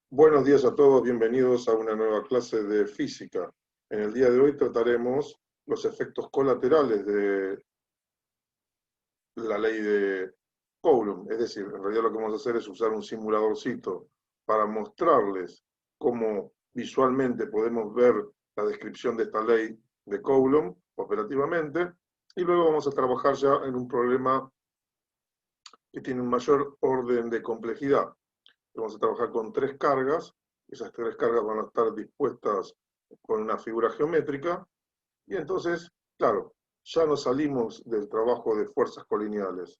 Buenos días a todos, bienvenidos a una nueva clase de física. En el día de hoy trataremos los efectos colaterales de la ley de Coulomb. Es decir, en realidad lo que vamos a hacer es usar un simuladorcito para mostrarles cómo visualmente podemos ver la descripción de esta ley de Coulomb operativamente, y luego vamos a trabajar ya en un problema que tiene un mayor orden de complejidad. Vamos a trabajar con 3 cargas, esas 3 cargas van a estar dispuestas con una figura geométrica, y entonces, claro, ya no salimos del trabajo de fuerzas colineales.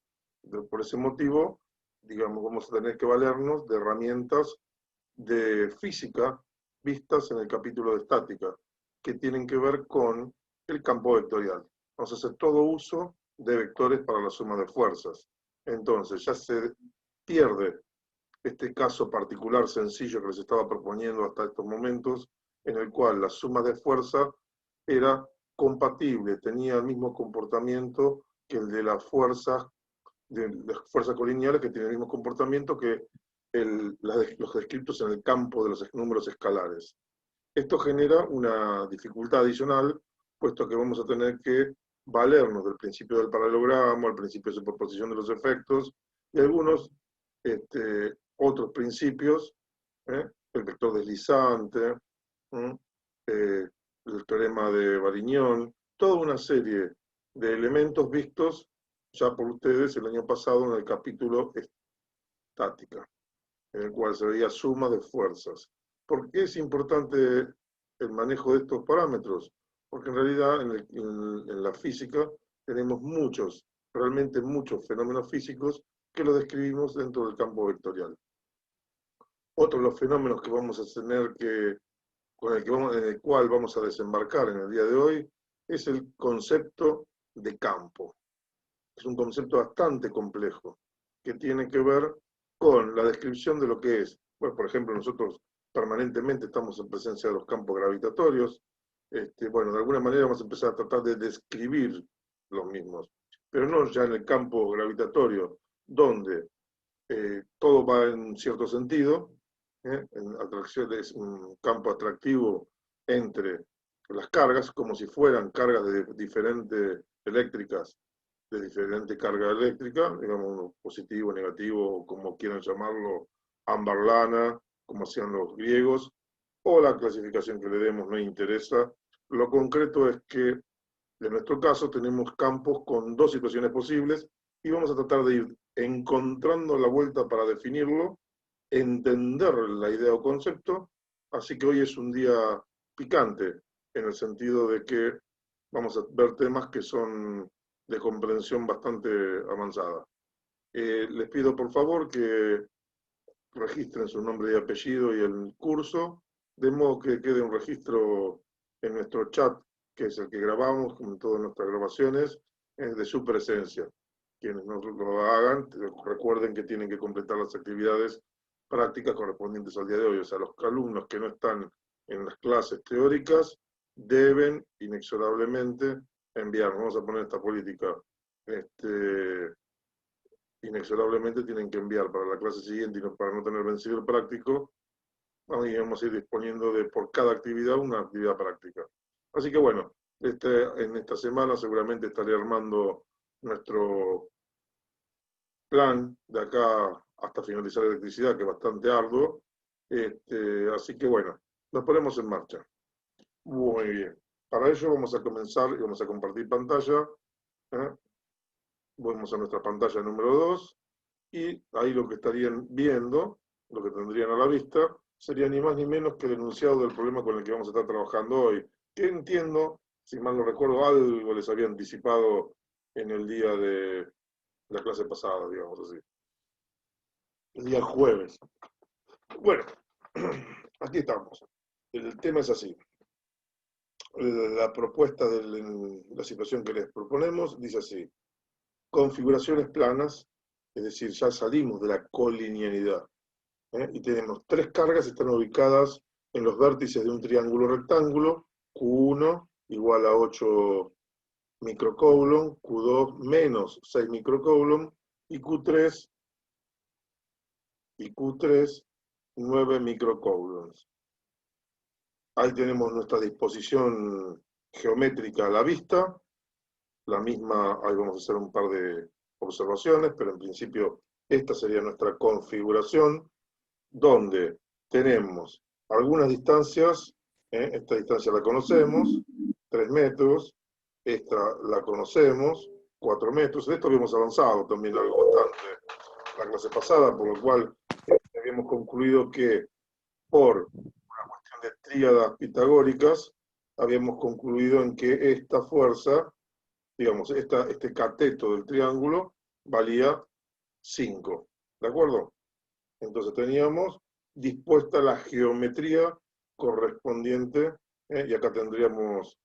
Por ese motivo, digamos, vamos a tener que valernos de herramientas de física vistas en el capítulo de estática, que tienen que ver con el campo vectorial. Vamos a hacer todo uso de vectores para la suma de fuerzas. Entonces, ya se pierde este caso particular sencillo que les estaba proponiendo hasta estos momentos, en el cual la suma de fuerza era compatible, tenía el mismo comportamiento que el de las fuerzas colineales, que tiene el mismo comportamiento que los descritos en el campo de los números escalares. Esto genera una dificultad adicional, puesto que vamos a tener que valernos del principio del paralelogramo, el principio de superposición de los efectos, y algunos otros principios, el vector deslizante, el teorema de Varignon, toda una serie de elementos vistos ya por ustedes el año pasado en el capítulo estática, en el cual se veía suma de fuerzas. ¿Por qué es importante el manejo de estos parámetros? Porque en realidad en la física tenemos realmente muchos fenómenos físicos que los describimos dentro del campo vectorial. Otro de los fenómenos que vamos a tener en el cual vamos a desembarcar en el día de hoy es el concepto de campo. Es un concepto bastante complejo que tiene que ver con la descripción de lo que es. Bueno, por ejemplo, nosotros permanentemente estamos en presencia de los campos gravitatorios. Bueno, de alguna manera vamos a empezar a tratar de describir los mismos, pero no ya en el campo gravitatorio, donde todo va en cierto sentido. En atracción es un campo atractivo entre las cargas, como si fueran cargas de diferentes eléctricas, de diferente carga eléctrica, digamos, positivo, negativo, como quieran llamarlo, ámbar lana, como hacían los griegos, o la clasificación que le demos no interesa. Lo concreto es que, en nuestro caso, tenemos campos con 2 situaciones posibles, y vamos a tratar de ir encontrando la vuelta para definirlo, entender la idea o concepto, así que hoy es un día picante, en el sentido de que vamos a ver temas que son de comprensión bastante avanzada. Les pido por favor que registren su nombre y apellido y el curso, de modo que quede un registro en nuestro chat, que es el que grabamos, con todas nuestras grabaciones, de su presencia. Quienes no lo hagan, recuerden que tienen que completar las actividades prácticas correspondientes al día de hoy. O sea, los alumnos que no están en las clases teóricas deben inexorablemente enviar. Vamos a poner esta política. Inexorablemente tienen que enviar para la clase siguiente, y para no tener vencido el práctico, y vamos a ir disponiendo de por cada actividad una actividad práctica. Así que bueno, en esta semana seguramente estaré armando nuestro plan de acá hasta finalizar electricidad, que es bastante arduo. Así que bueno, nos ponemos en marcha. Muy bien. Para ello vamos a comenzar y vamos a compartir pantalla. Vamos a nuestra pantalla número 2, y ahí lo que estarían viendo, lo que tendrían a la vista, sería ni más ni menos que el enunciado del problema con el que vamos a estar trabajando hoy, que entiendo, si mal no recuerdo, algo les había anticipado en el día de la clase pasada, digamos así. El día jueves. Bueno, aquí estamos. El tema es así. La propuesta de la situación que les proponemos dice así: configuraciones planas, es decir, ya salimos de la colinealidad, y tenemos 3 cargas, están ubicadas en los vértices de un triángulo rectángulo, Q1 igual a 8 microcoulomb, Q2 menos 6 microcoulomb, y Q3 9 microcoulombs. Ahí tenemos nuestra disposición geométrica a la vista. La misma, ahí vamos a hacer un par de observaciones, pero en principio esta sería nuestra configuración, donde tenemos algunas distancias, esta distancia la conocemos, 3 metros, esta la conocemos, 4 metros, de esto habíamos avanzado también algo bastante la clase pasada, por lo cual habíamos concluido que por una cuestión de tríadas pitagóricas, habíamos concluido en que esta fuerza, digamos, este cateto del triángulo valía 5, ¿de acuerdo? Entonces teníamos dispuesta la geometría correspondiente, y acá tendríamos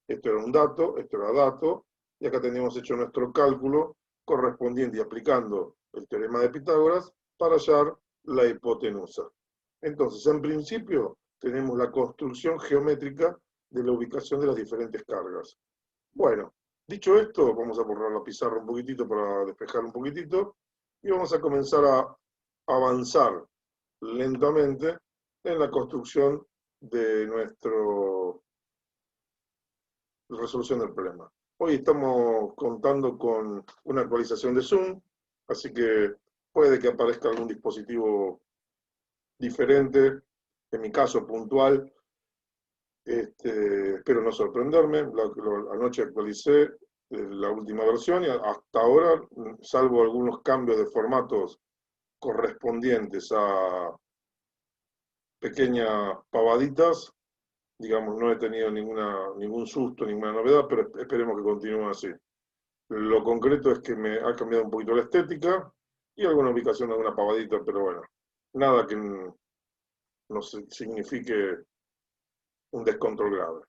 esto era un dato, esto era dato, y acá teníamos hecho nuestro cálculo correspondiente y aplicando el teorema de Pitágoras para hallar la hipotenusa. Entonces, en principio, tenemos la construcción geométrica de la ubicación de las diferentes cargas. Bueno, dicho esto, vamos a borrar la pizarra un poquitito para despejar un poquitito, y vamos a comenzar a avanzar lentamente en la construcción de nuestra resolución del problema. Hoy estamos contando con una actualización de Zoom, así que puede que aparezca algún dispositivo diferente, en mi caso puntual, espero no sorprenderme. Anoche actualicé la última versión y hasta ahora, salvo algunos cambios de formatos correspondientes a pequeñas pavaditas, digamos, no he tenido ningún susto, ninguna novedad, pero esperemos que continúe así. Lo concreto es que me ha cambiado un poquito la estética y alguna ubicación de alguna pavadita, pero bueno, nada que no signifique un descontrol grave.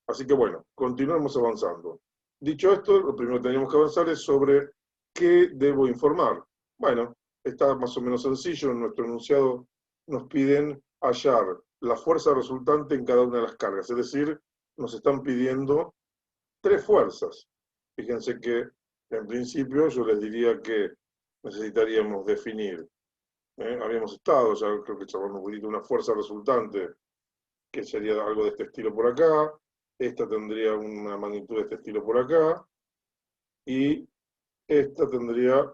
Así que bueno, continuemos avanzando. Dicho esto, lo primero que tenemos que avanzar es sobre qué debo informar. Bueno, está más o menos sencillo. En nuestro enunciado nos piden hallar la fuerza resultante en cada una de las cargas, es decir, nos están pidiendo 3 fuerzas. Fíjense que en principio yo les diría que necesitaríamos definir, habíamos estado, ya creo que charlamos un poquito, una fuerza resultante, que sería algo de este estilo por acá, esta tendría una magnitud de este estilo por acá, y esta tendría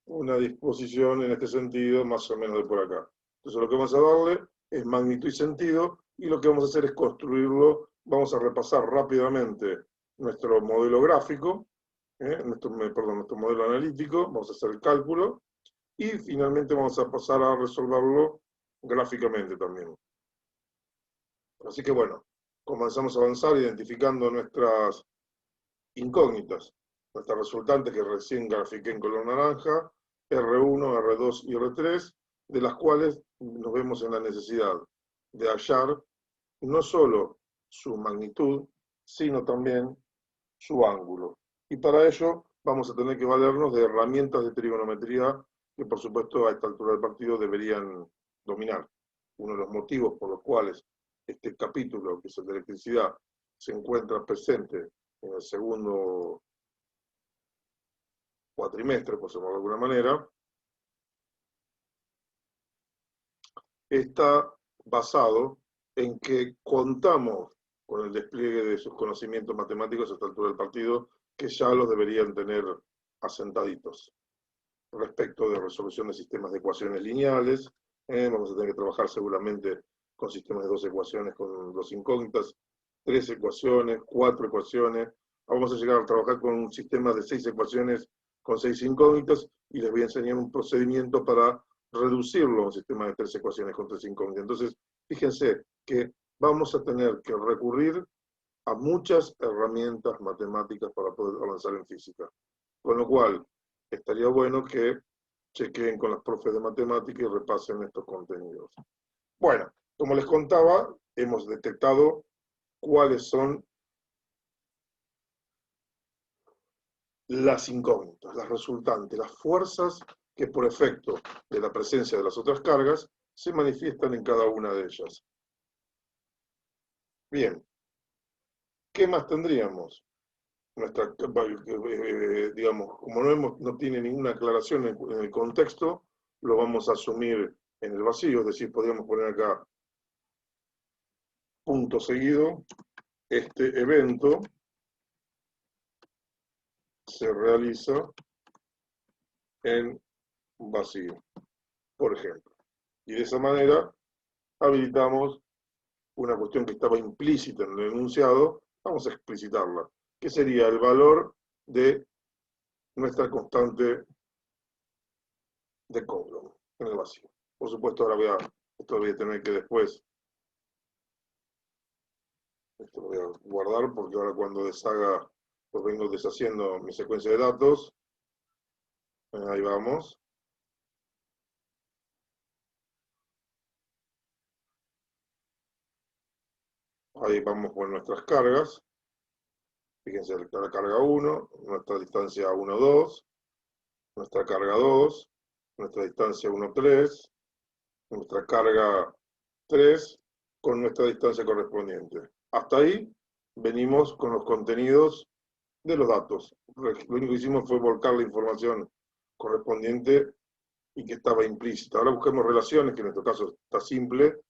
una disposición en este sentido más o menos de por acá. Entonces lo que vamos a darle es magnitud y sentido, y lo que vamos a hacer es construirlo. Vamos a repasar rápidamente nuestro modelo gráfico, nuestro modelo analítico, vamos a hacer el cálculo, y finalmente vamos a pasar a resolverlo gráficamente también. Así que bueno, comenzamos a avanzar identificando nuestras incógnitas, nuestras resultantes que recién grafiqué en color naranja, R1, R2 y R3, de las cuales nos vemos en la necesidad de hallar no solo su magnitud, sino también su ángulo. Y para ello vamos a tener que valernos de herramientas de trigonometría que por supuesto a esta altura del partido deberían dominar. Uno de los motivos por los cuales este capítulo, que es el de electricidad, se encuentra presente en el segundo cuatrimestre, por decirlo de alguna manera, está basado en que contamos con el despliegue de sus conocimientos matemáticos a esta altura del partido, que ya los deberían tener asentaditos. Respecto de resolución de sistemas de ecuaciones lineales, vamos a tener que trabajar seguramente con sistemas de 2 ecuaciones con 2 incógnitas, 3 ecuaciones, 4 ecuaciones. Vamos a llegar a trabajar con un sistema de 6 ecuaciones con 6 incógnitas, y les voy a enseñar un procedimiento para reducirlo a un sistema de 3 ecuaciones con 3 incógnitas. Entonces, fíjense que vamos a tener que recurrir a muchas herramientas matemáticas para poder avanzar en física. Con lo cual, estaría bueno que chequen con los profes de matemática y repasen estos contenidos. Bueno, como les contaba, hemos detectado cuáles son las incógnitas, las resultantes, las fuerzas que por efecto de la presencia de las otras cargas se manifiestan en cada una de ellas. Bien, ¿qué más tendríamos? Digamos, como no tiene ninguna aclaración en el contexto, lo vamos a asumir en el vacío, es decir, podríamos poner acá punto seguido, este evento se realiza en vacío, por ejemplo. Y de esa manera habilitamos una cuestión que estaba implícita en el enunciado, vamos a explicitarla, que sería el valor de nuestra constante de Coulomb en el vacío. Por supuesto, ahora esto voy a tener que después, esto lo voy a guardar porque ahora cuando deshaga, pues vengo deshaciendo mi secuencia de datos. Ahí vamos. Ahí vamos con nuestras cargas. Fíjense, la carga 1, nuestra distancia 1, 2, nuestra carga 2, nuestra distancia 1, 3, nuestra carga 3 con nuestra distancia correspondiente. Hasta ahí venimos con los contenidos de los datos. Lo único que hicimos fue volcar la información correspondiente y que estaba implícita. Ahora busquemos relaciones, que en nuestro caso está simple.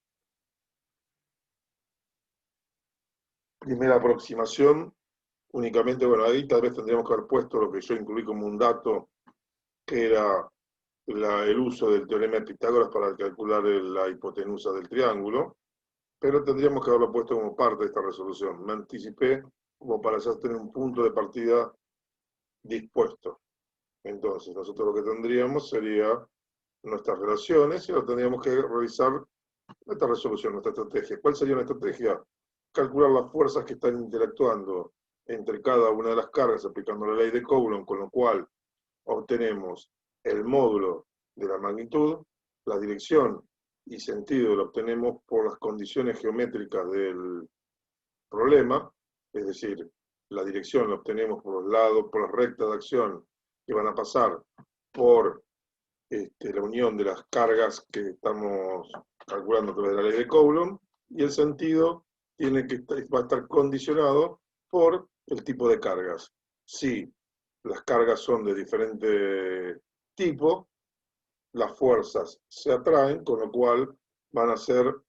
Primera aproximación, únicamente, bueno, ahí tal vez tendríamos que haber puesto lo que yo incluí como un dato, que era el uso del teorema de Pitágoras para calcular la hipotenusa del triángulo, pero tendríamos que haberlo puesto como parte de esta resolución. Me anticipé como para ya tener un punto de partida dispuesto. Entonces, nosotros lo que tendríamos sería nuestras relaciones y ahora tendríamos que revisar nuestra resolución, nuestra estrategia. ¿Cuál sería una estrategia? Calcular las fuerzas que están interactuando entre cada una de las cargas aplicando la ley de Coulomb, con lo cual obtenemos el módulo de la magnitud, la dirección y sentido lo obtenemos por las condiciones geométricas del problema, es decir, la dirección la obtenemos por los lados, por las rectas de acción que van a pasar por la unión de las cargas que estamos calculando a través de la ley de Coulomb, y el sentido va a estar condicionado por el tipo de cargas. Si las cargas son de diferente tipo, las fuerzas se atraen, con lo cual van a ser,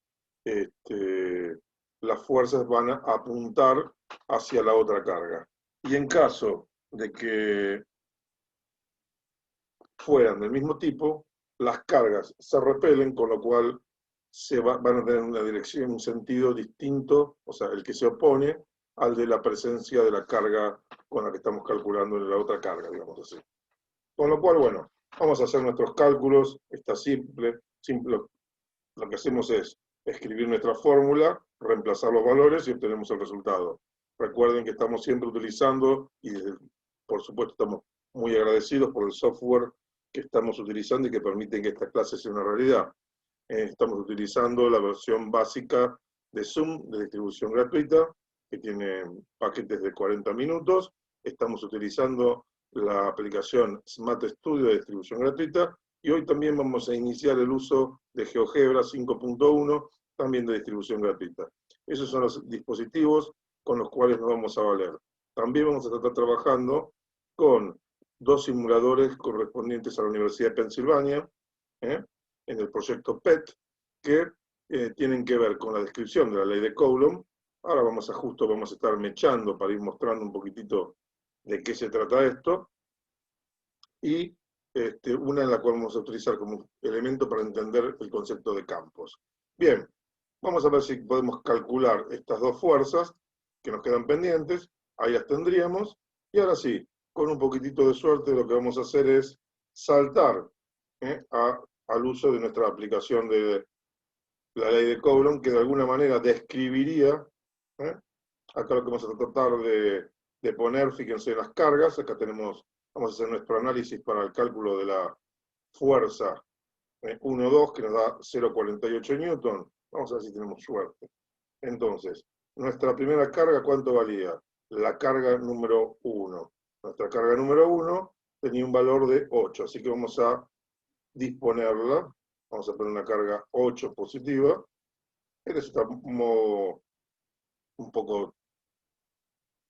las fuerzas van a apuntar hacia la otra carga. Y en caso de que fueran del mismo tipo, las cargas se repelen, con lo cual van a tener una dirección, un sentido distinto, o sea, el que se opone al de la presencia de la carga con la que estamos calculando en la otra carga, digamos así. Con lo cual, bueno, vamos a hacer nuestros cálculos, está simple, lo que hacemos es escribir nuestra fórmula, reemplazar los valores y obtenemos el resultado. Recuerden que estamos siempre utilizando, y por supuesto estamos muy agradecidos por el software que estamos utilizando y que permiten que esta clase sea una realidad. Estamos utilizando la versión básica de Zoom, de distribución gratuita, que tiene paquetes de 40 minutos. Estamos utilizando la aplicación Smart Studio de distribución gratuita, y hoy también vamos a iniciar el uso de GeoGebra 5.1, también de distribución gratuita. Esos son los dispositivos con los cuales nos vamos a valer. También vamos a estar trabajando con 2 simuladores correspondientes a la Universidad de Pensilvania, en el proyecto PET, que tienen que ver con la descripción de la ley de Coulomb. Ahora vamos a estar mechando para ir mostrando un poquitito de qué se trata esto, y una en la cual vamos a utilizar como elemento para entender el concepto de campos. Bien, vamos a ver si podemos calcular estas 2 fuerzas que nos quedan pendientes, ahí las tendríamos, y ahora sí, con un poquitito de suerte lo que vamos a hacer es saltar al uso de nuestra aplicación de la ley de Coulomb, que de alguna manera describiría, acá lo que vamos a tratar de poner, fíjense, las cargas, acá tenemos, vamos a hacer nuestro análisis para el cálculo de la fuerza 1,2, que nos da 0,48 newton, vamos a ver si tenemos suerte. Entonces, nuestra primera carga, ¿cuánto valía? La carga número 1. Nuestra carga número 1 tenía un valor de 8, así que vamos a disponerla, vamos a poner una carga 8 positiva. Este está un poco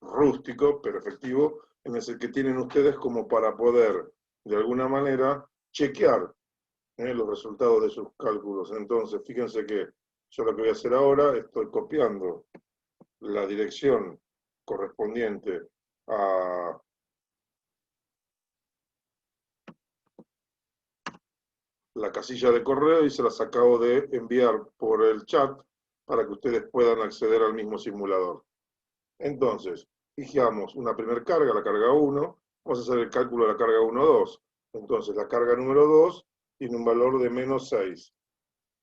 rústico, pero efectivo, en el que tienen ustedes como para poder, de alguna manera, chequear los resultados de sus cálculos. Entonces, fíjense que yo lo que voy a hacer ahora, estoy copiando la dirección correspondiente a la casilla de correo y se las acabo de enviar por el chat para que ustedes puedan acceder al mismo simulador. Entonces, fijamos una primera carga, la carga 1, vamos a hacer el cálculo de la carga 1, 2. Entonces, la carga número 2 tiene un valor de menos 6.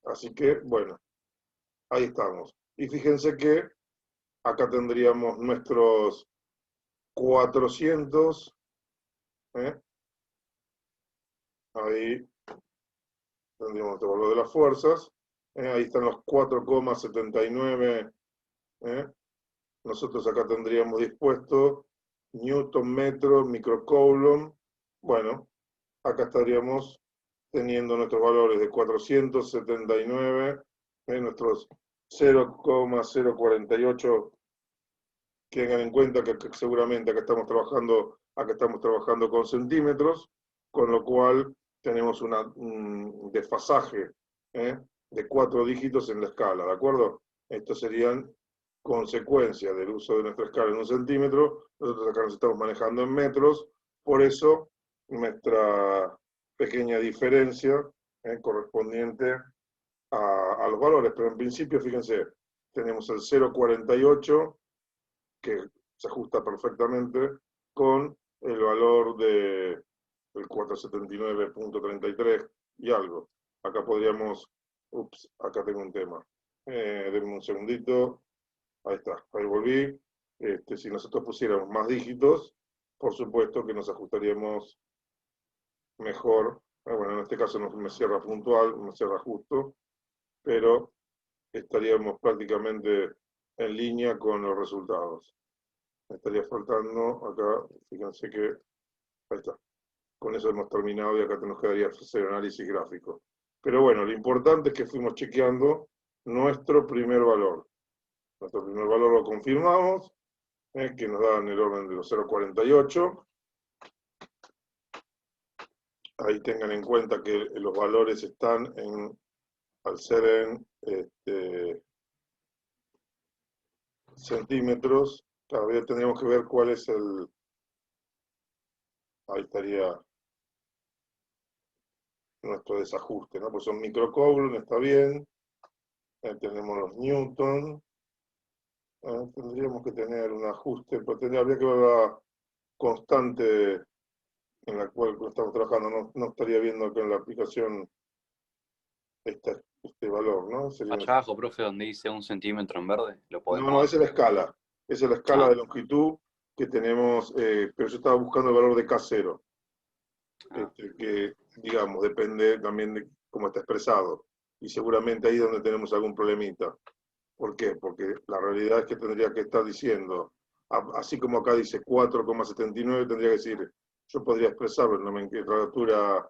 Así que, bueno, ahí estamos. Y fíjense que acá tendríamos nuestros 400, ¿eh? Ahí tendríamos nuestro valor de las fuerzas, ahí están los 4,79, ¿eh? Nosotros acá tendríamos dispuesto newton, metro, microcoulomb. Bueno, acá estaríamos teniendo nuestros valores de 479, nuestros 0,048. Tengan en cuenta que seguramente acá estamos trabajando con centímetros, con lo cual tenemos un desfasaje, de 4 dígitos en la escala, ¿de acuerdo? Estos serían consecuencia del uso de nuestra escala en un centímetro. Nosotros acá nos estamos manejando en metros, por eso nuestra pequeña diferencia, correspondiente a los valores, pero en principio, fíjense, tenemos el 0,48 que se ajusta perfectamente con el valor de el 479,33 y algo. Acá podríamos, acá tengo un tema. Denme un segundito. Ahí está, ahí volví. Si nosotros pusiéramos más dígitos, por supuesto que nos ajustaríamos mejor. Bueno, en este caso no me cierra puntual, me cierra justo, pero estaríamos prácticamente en línea con los resultados. Me estaría faltando acá, fíjense que, ahí está. Con eso hemos terminado y acá nos quedaría hacer análisis gráfico. Pero bueno, lo importante es que fuimos chequeando nuestro primer valor. Nuestro primer valor lo confirmamos, que nos da en el orden de los 0,48. Ahí tengan en cuenta que los valores están al ser en centímetros, todavía tendríamos que ver cuál es ahí estaría nuestro desajuste, ¿no? Pues son microcoulomb, está bien, tenemos los newton, tendríamos que tener un ajuste, pero habría que ver la constante en la cual estamos trabajando, no estaría viendo acá en la aplicación este valor, ¿no? Sería Allá abajo, profe, donde dice 1 centímetro en verde, ¿lo no, esa podemos...? es la escala. Esa es la escala de longitud que tenemos, pero yo estaba buscando el valor de K0, que, digamos, depende también de cómo está expresado. Y seguramente ahí es donde tenemos algún problemita. ¿Por qué? Porque la realidad es que tendría que estar diciendo, así como acá dice 4,79, tendría que decir, yo podría expresarlo en nomenclatura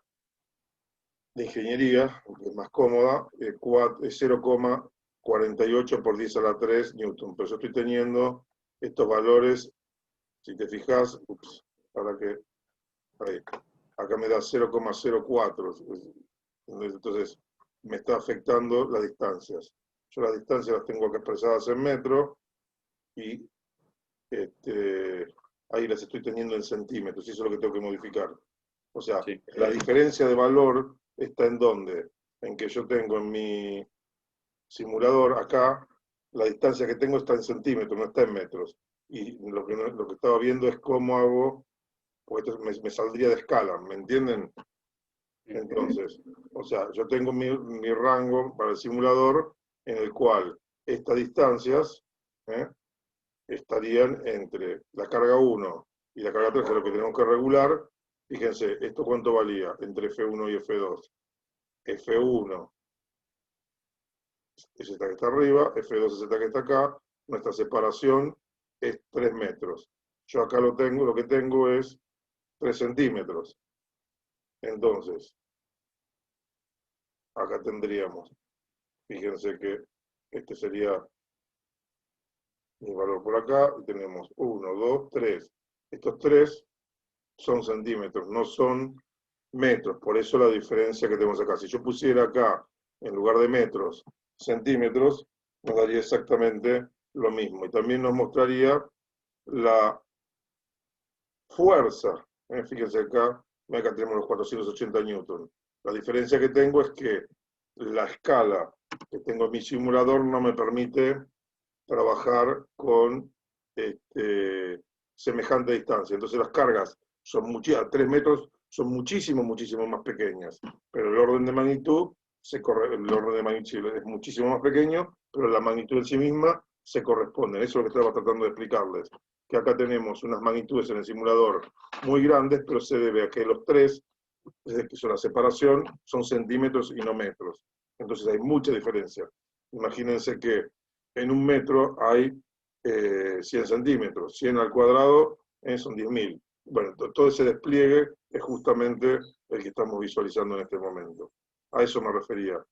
de ingeniería, que es más cómoda, 0,48 por 10 a la 3 newton. Pero yo estoy teniendo estos valores, si te fijas, para que, ahí, acá me da 0,04. Entonces, me está afectando las distancias. Yo las distancias las tengo acá expresadas en metros y ahí las estoy teniendo en centímetros, y eso es lo que tengo que modificar. O sea, Sí. la diferencia de valor está en dónde, en que yo tengo en mi simulador acá, la distancia que tengo está en centímetros, no está en metros. Y lo que estaba viendo es cómo hago, porque esto me saldría de escala, ¿me entienden? Entonces, o sea, yo tengo mi rango para el simulador en el cual estas distancias, ¿eh? estarían entre la carga 1 y la carga 3, que es lo que tenemos que regular. Fíjense, ¿esto cuánto valía entre F1 y F2? F1 es esta que está arriba, F2 es esta que está acá, nuestra separación es 3 metros. Yo acá lo que tengo es 3 centímetros. Entonces, acá tendríamos, fíjense que este sería mi valor por acá, y tenemos 1, 2, 3. Estos 3 son centímetros, no son metros. Por eso la diferencia que tenemos acá. Si yo pusiera acá, en lugar de metros, centímetros, nos daría exactamente lo mismo. Y también nos mostraría la fuerza. Fíjense acá tenemos los 480 newton. La diferencia que tengo es que la escala que tengo en mi simulador no me permite trabajar con semejante distancia. Entonces las cargas son a 3 metros son muchísimo más pequeñas. Pero el orden de magnitud el orden de magnitud es muchísimo más pequeño, pero la magnitud en sí misma se corresponde. Eso es lo que estaba tratando de explicarles. Que acá tenemos unas magnitudes en el simulador muy grandes, pero se debe a que los tres, que son la separación, son centímetros y no metros. Entonces hay mucha diferencia. Imagínense que en un metro hay 100 centímetros, 100 al cuadrado son 10.000. Bueno, todo ese despliegue es justamente el que estamos visualizando en este momento. A eso me refería.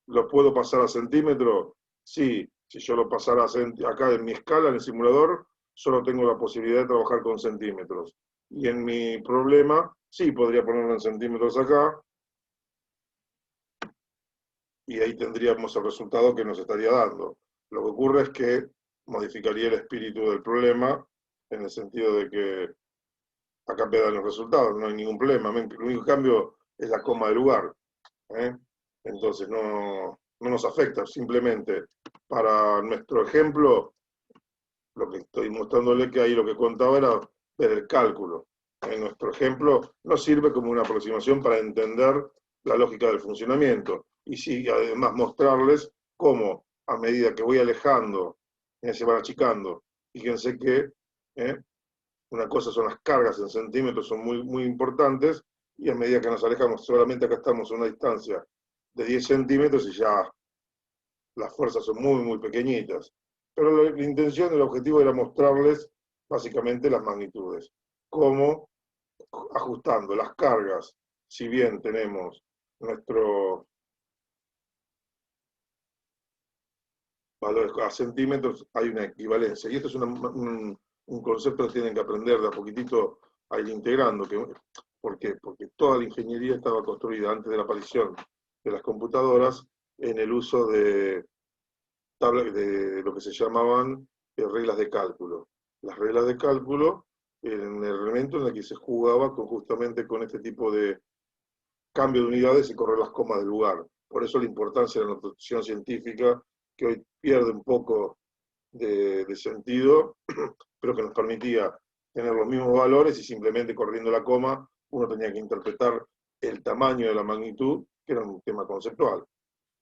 ¿Lo puedo pasar a centímetros? Sí, si yo lo pasara acá en mi escala, en el simulador, solo tengo la posibilidad de trabajar con centímetros. Y en mi problema, sí, podría ponerlo en centímetros acá, y ahí tendríamos el resultado que nos estaría dando. Lo que ocurre es que modificaría el espíritu del problema, en el sentido de que acá me dan los resultados, no hay ningún problema. El único cambio es la coma de lugar. Entonces no nos afecta, simplemente para nuestro ejemplo, lo que estoy mostrándole que ahí lo que contaba era ver el cálculo. En nuestro ejemplo nos sirve como una aproximación para entender la lógica del funcionamiento. Y sí, además mostrarles cómo a medida que voy alejando, se van achicando. Fíjense que una cosa son las cargas en centímetros, son muy importantes, y a medida que nos alejamos, solamente acá estamos a una distancia de 10 centímetros y ya las fuerzas son muy pequeñitas. Pero la intención, el objetivo era mostrarles básicamente las magnitudes. Cómo ajustando las cargas, si bien tenemos nuestro valor a centímetros, hay una equivalencia. Y esto es un concepto que tienen que aprender de a poquitito a ir integrando. ¿Por qué? Porque toda la ingeniería estaba construida antes de la aparición de las computadoras en el uso de lo que se llamaban reglas de cálculo. Las reglas de cálculo en el elemento en el que se jugaba justamente con este tipo de cambio de unidades y correr las comas del lugar. Por eso la importancia de la notación científica, que hoy pierde un poco de sentido, pero que nos permitía tener los mismos valores y simplemente corriendo la coma uno tenía que interpretar el tamaño de la magnitud, que era un tema conceptual.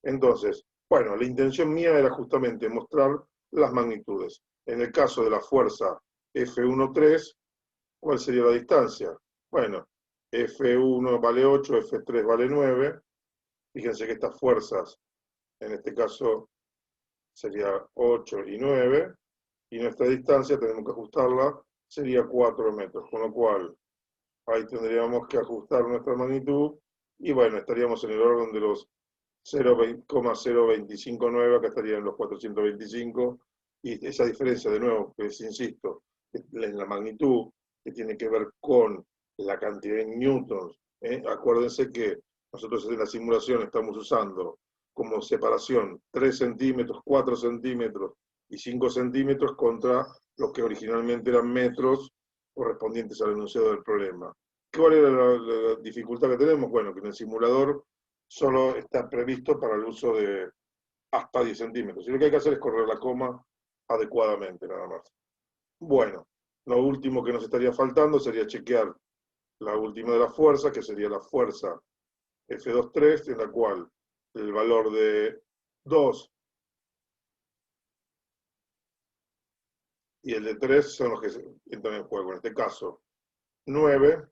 Entonces, bueno, la intención mía era justamente mostrar las magnitudes. En el caso de la fuerza F1,3, ¿cuál sería la distancia? Bueno, F1 vale 8, F3 vale 9. Fíjense que estas fuerzas, en este caso, sería 8 y 9. Y nuestra distancia, tenemos que ajustarla, sería 4 metros. Con lo cual, ahí tendríamos que ajustar nuestra magnitud. Y bueno, estaríamos en el orden de los 0,0259, acá estarían los 425, y esa diferencia, de nuevo, que insisto, en la magnitud, que tiene que ver con la cantidad de newtons. Acuérdense que nosotros en la simulación estamos usando como separación 3 centímetros, 4 centímetros y 5 centímetros contra los que originalmente eran metros correspondientes al enunciado del problema. ¿Cuál era la dificultad que tenemos? Bueno, que en el simulador solo está previsto para el uso de hasta 10 centímetros. Y lo que hay que hacer es correr la coma adecuadamente, nada más. Bueno, lo último que nos estaría faltando sería chequear la última de las fuerzas, que sería la fuerza F2,3, en la cual el valor de 2 y el de 3 son los que entran en juego. En este caso, 9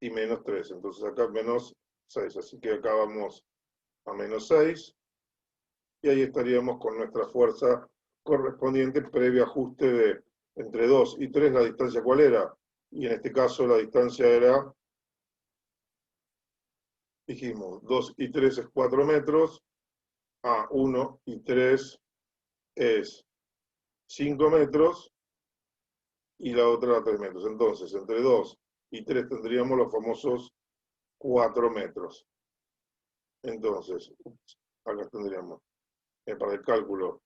y menos 3. Entonces acá menos 6. Así que acá vamos a menos 6. Y ahí estaríamos con nuestra fuerza correspondiente previo ajuste de entre 2 y 3, la distancia cuál era. Y en este caso la distancia era, dijimos, 2 y 3 es 4 metros, a 1 y 3 es 5 metros, y la otra era 3 metros. Entonces, entre 2 y 3 tendríamos los famosos 4 metros. Entonces, acá tendríamos, para el cálculo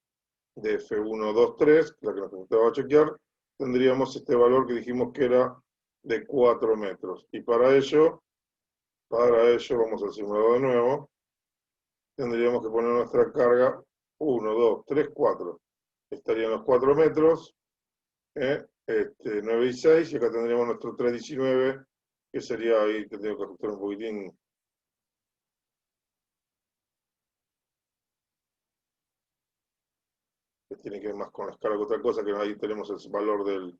de F123, la que nos necesitaba chequear, tendríamos este valor que dijimos que era de 4 metros. Y para ello vamos al simulador de nuevo, tendríamos que poner nuestra carga 1, 2, 3, 4. Estarían los 4 metros, 9 y 6, y acá tendríamos nuestro 3,19, que sería ahí, tendríamos que ajustar un poquitín. Que tiene que ver más con la escala que otra cosa, que ahí tenemos el valor del...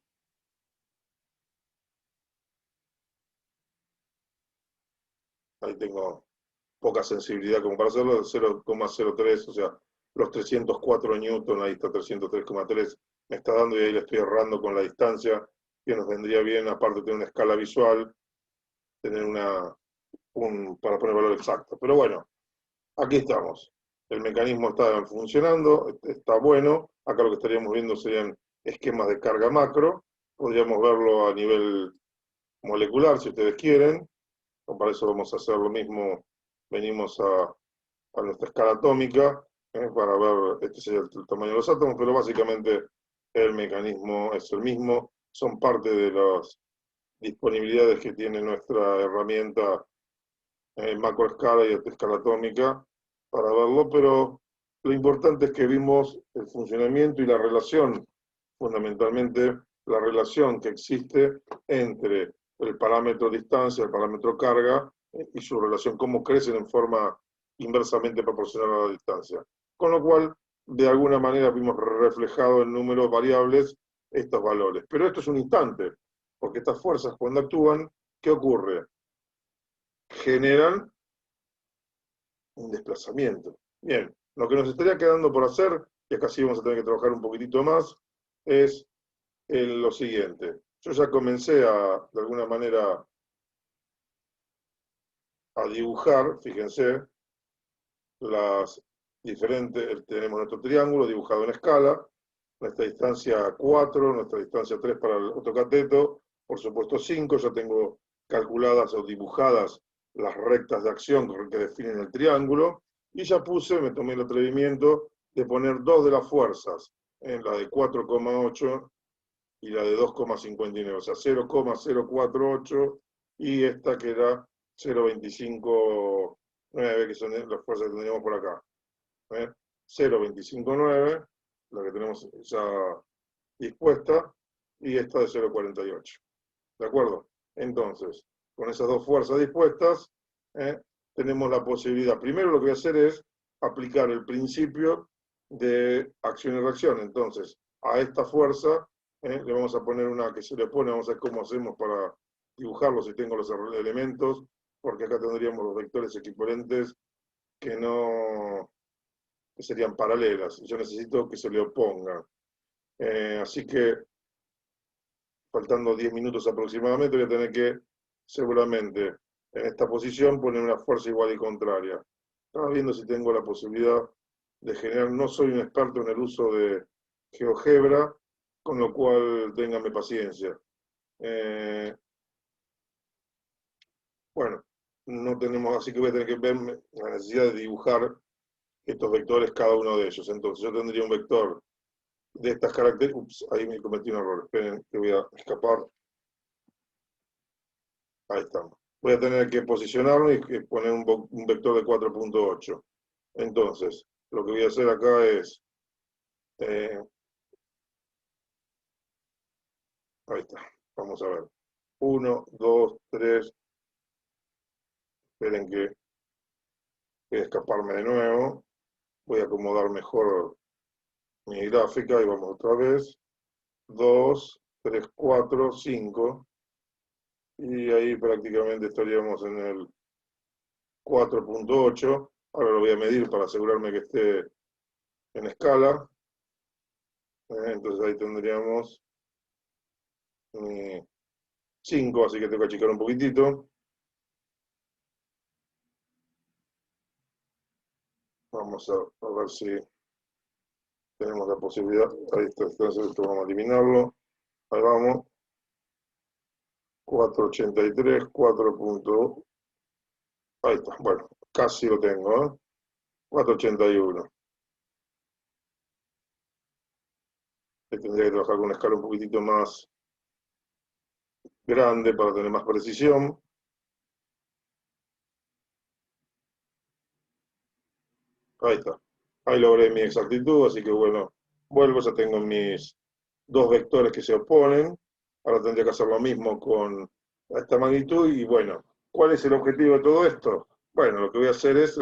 Ahí tengo poca sensibilidad como para hacerlo, 0,03, o sea, los 304 newton, ahí está 303,3, me está dando, y ahí le estoy errando con la distancia, que nos vendría bien, aparte de tener una escala visual, tener para poner valor exacto. Pero bueno, aquí estamos. El mecanismo está funcionando, está bueno. Acá lo que estaríamos viendo serían esquemas de carga macro. Podríamos verlo a nivel molecular, si ustedes quieren. O para eso vamos a hacer lo mismo. Venimos a nuestra escala atómica, para ver, este sería el tamaño de los átomos, pero básicamente el mecanismo es el mismo. Son parte de las disponibilidades que tiene nuestra herramienta macroescala y escala atómica para verlo, pero lo importante es que vimos el funcionamiento y la relación, fundamentalmente la relación que existe entre el parámetro distancia, el parámetro carga, y su relación, cómo crecen en forma inversamente proporcional a la distancia. Con lo cual, de alguna manera vimos reflejado en números variables estos valores. Pero esto es un instante, porque estas fuerzas cuando actúan, ¿qué ocurre? Generan un desplazamiento. Bien, lo que nos estaría quedando por hacer, y acá sí vamos a tener que trabajar un poquitito más, es lo siguiente. Yo ya comencé de alguna manera, a dibujar, fíjense, las diferentes, tenemos nuestro triángulo dibujado en escala, nuestra distancia 4, nuestra distancia 3 para el otro cateto, por supuesto 5, ya tengo calculadas o dibujadas las rectas de acción que definen el triángulo, y ya me tomé el atrevimiento de poner dos de las fuerzas, la de 4,8 y la de 2,59, o sea, 0,048 y esta que era 0,259, que son las fuerzas que teníamos por acá. 0,259, la que tenemos ya dispuesta, y esta de 0,48. ¿De acuerdo? Entonces, con esas dos fuerzas dispuestas, tenemos la posibilidad. Primero lo que voy a hacer es aplicar el principio de acción y reacción. Entonces, a esta fuerza le vamos a poner una que se le pone, vamos a ver cómo hacemos para dibujarlo si tengo los elementos, porque acá tendríamos los vectores equivalentes que no, que serían paralelas. Yo necesito que se le opongan. Así que, faltando 10 minutos aproximadamente, voy a tener que, seguramente, en esta posición, poner una fuerza igual y contraria. Estaba viendo si tengo la posibilidad de generar, no soy un experto en el uso de GeoGebra, con lo cual ténganme paciencia. Bueno, no tenemos, así que voy a tener que ver la necesidad de dibujar estos vectores, cada uno de ellos. Entonces yo tendría un vector de estas características. Ups, ahí me cometí un error. Esperen, que voy a escapar. Ahí estamos. Voy a tener que posicionarlo y poner un vector de 4,8. Entonces, lo que voy a hacer acá es, ahí está, vamos a ver. 1, 2, 3. Esperen que voy a escaparme de nuevo. Voy a acomodar mejor mi gráfica y vamos otra vez. 2, 3, 4, 5. Y ahí prácticamente estaríamos en el 4,8. Ahora lo voy a medir para asegurarme que esté en escala. Entonces ahí tendríamos 5, así que tengo que achicar un poquitito. Vamos a ver si tenemos la posibilidad. Ahí está, entonces esto vamos a eliminarlo. Ahí vamos. 483, 4. Ahí está, bueno, casi lo tengo, ¿eh? 481. Tendría que trabajar con una escala un poquitito más grande para tener más precisión. Ahí está. Ahí logré mi exactitud, así que bueno, vuelvo, ya tengo mis dos vectores que se oponen. Ahora tendría que hacer lo mismo con esta magnitud y bueno, ¿cuál es el objetivo de todo esto? Bueno, lo que voy a hacer es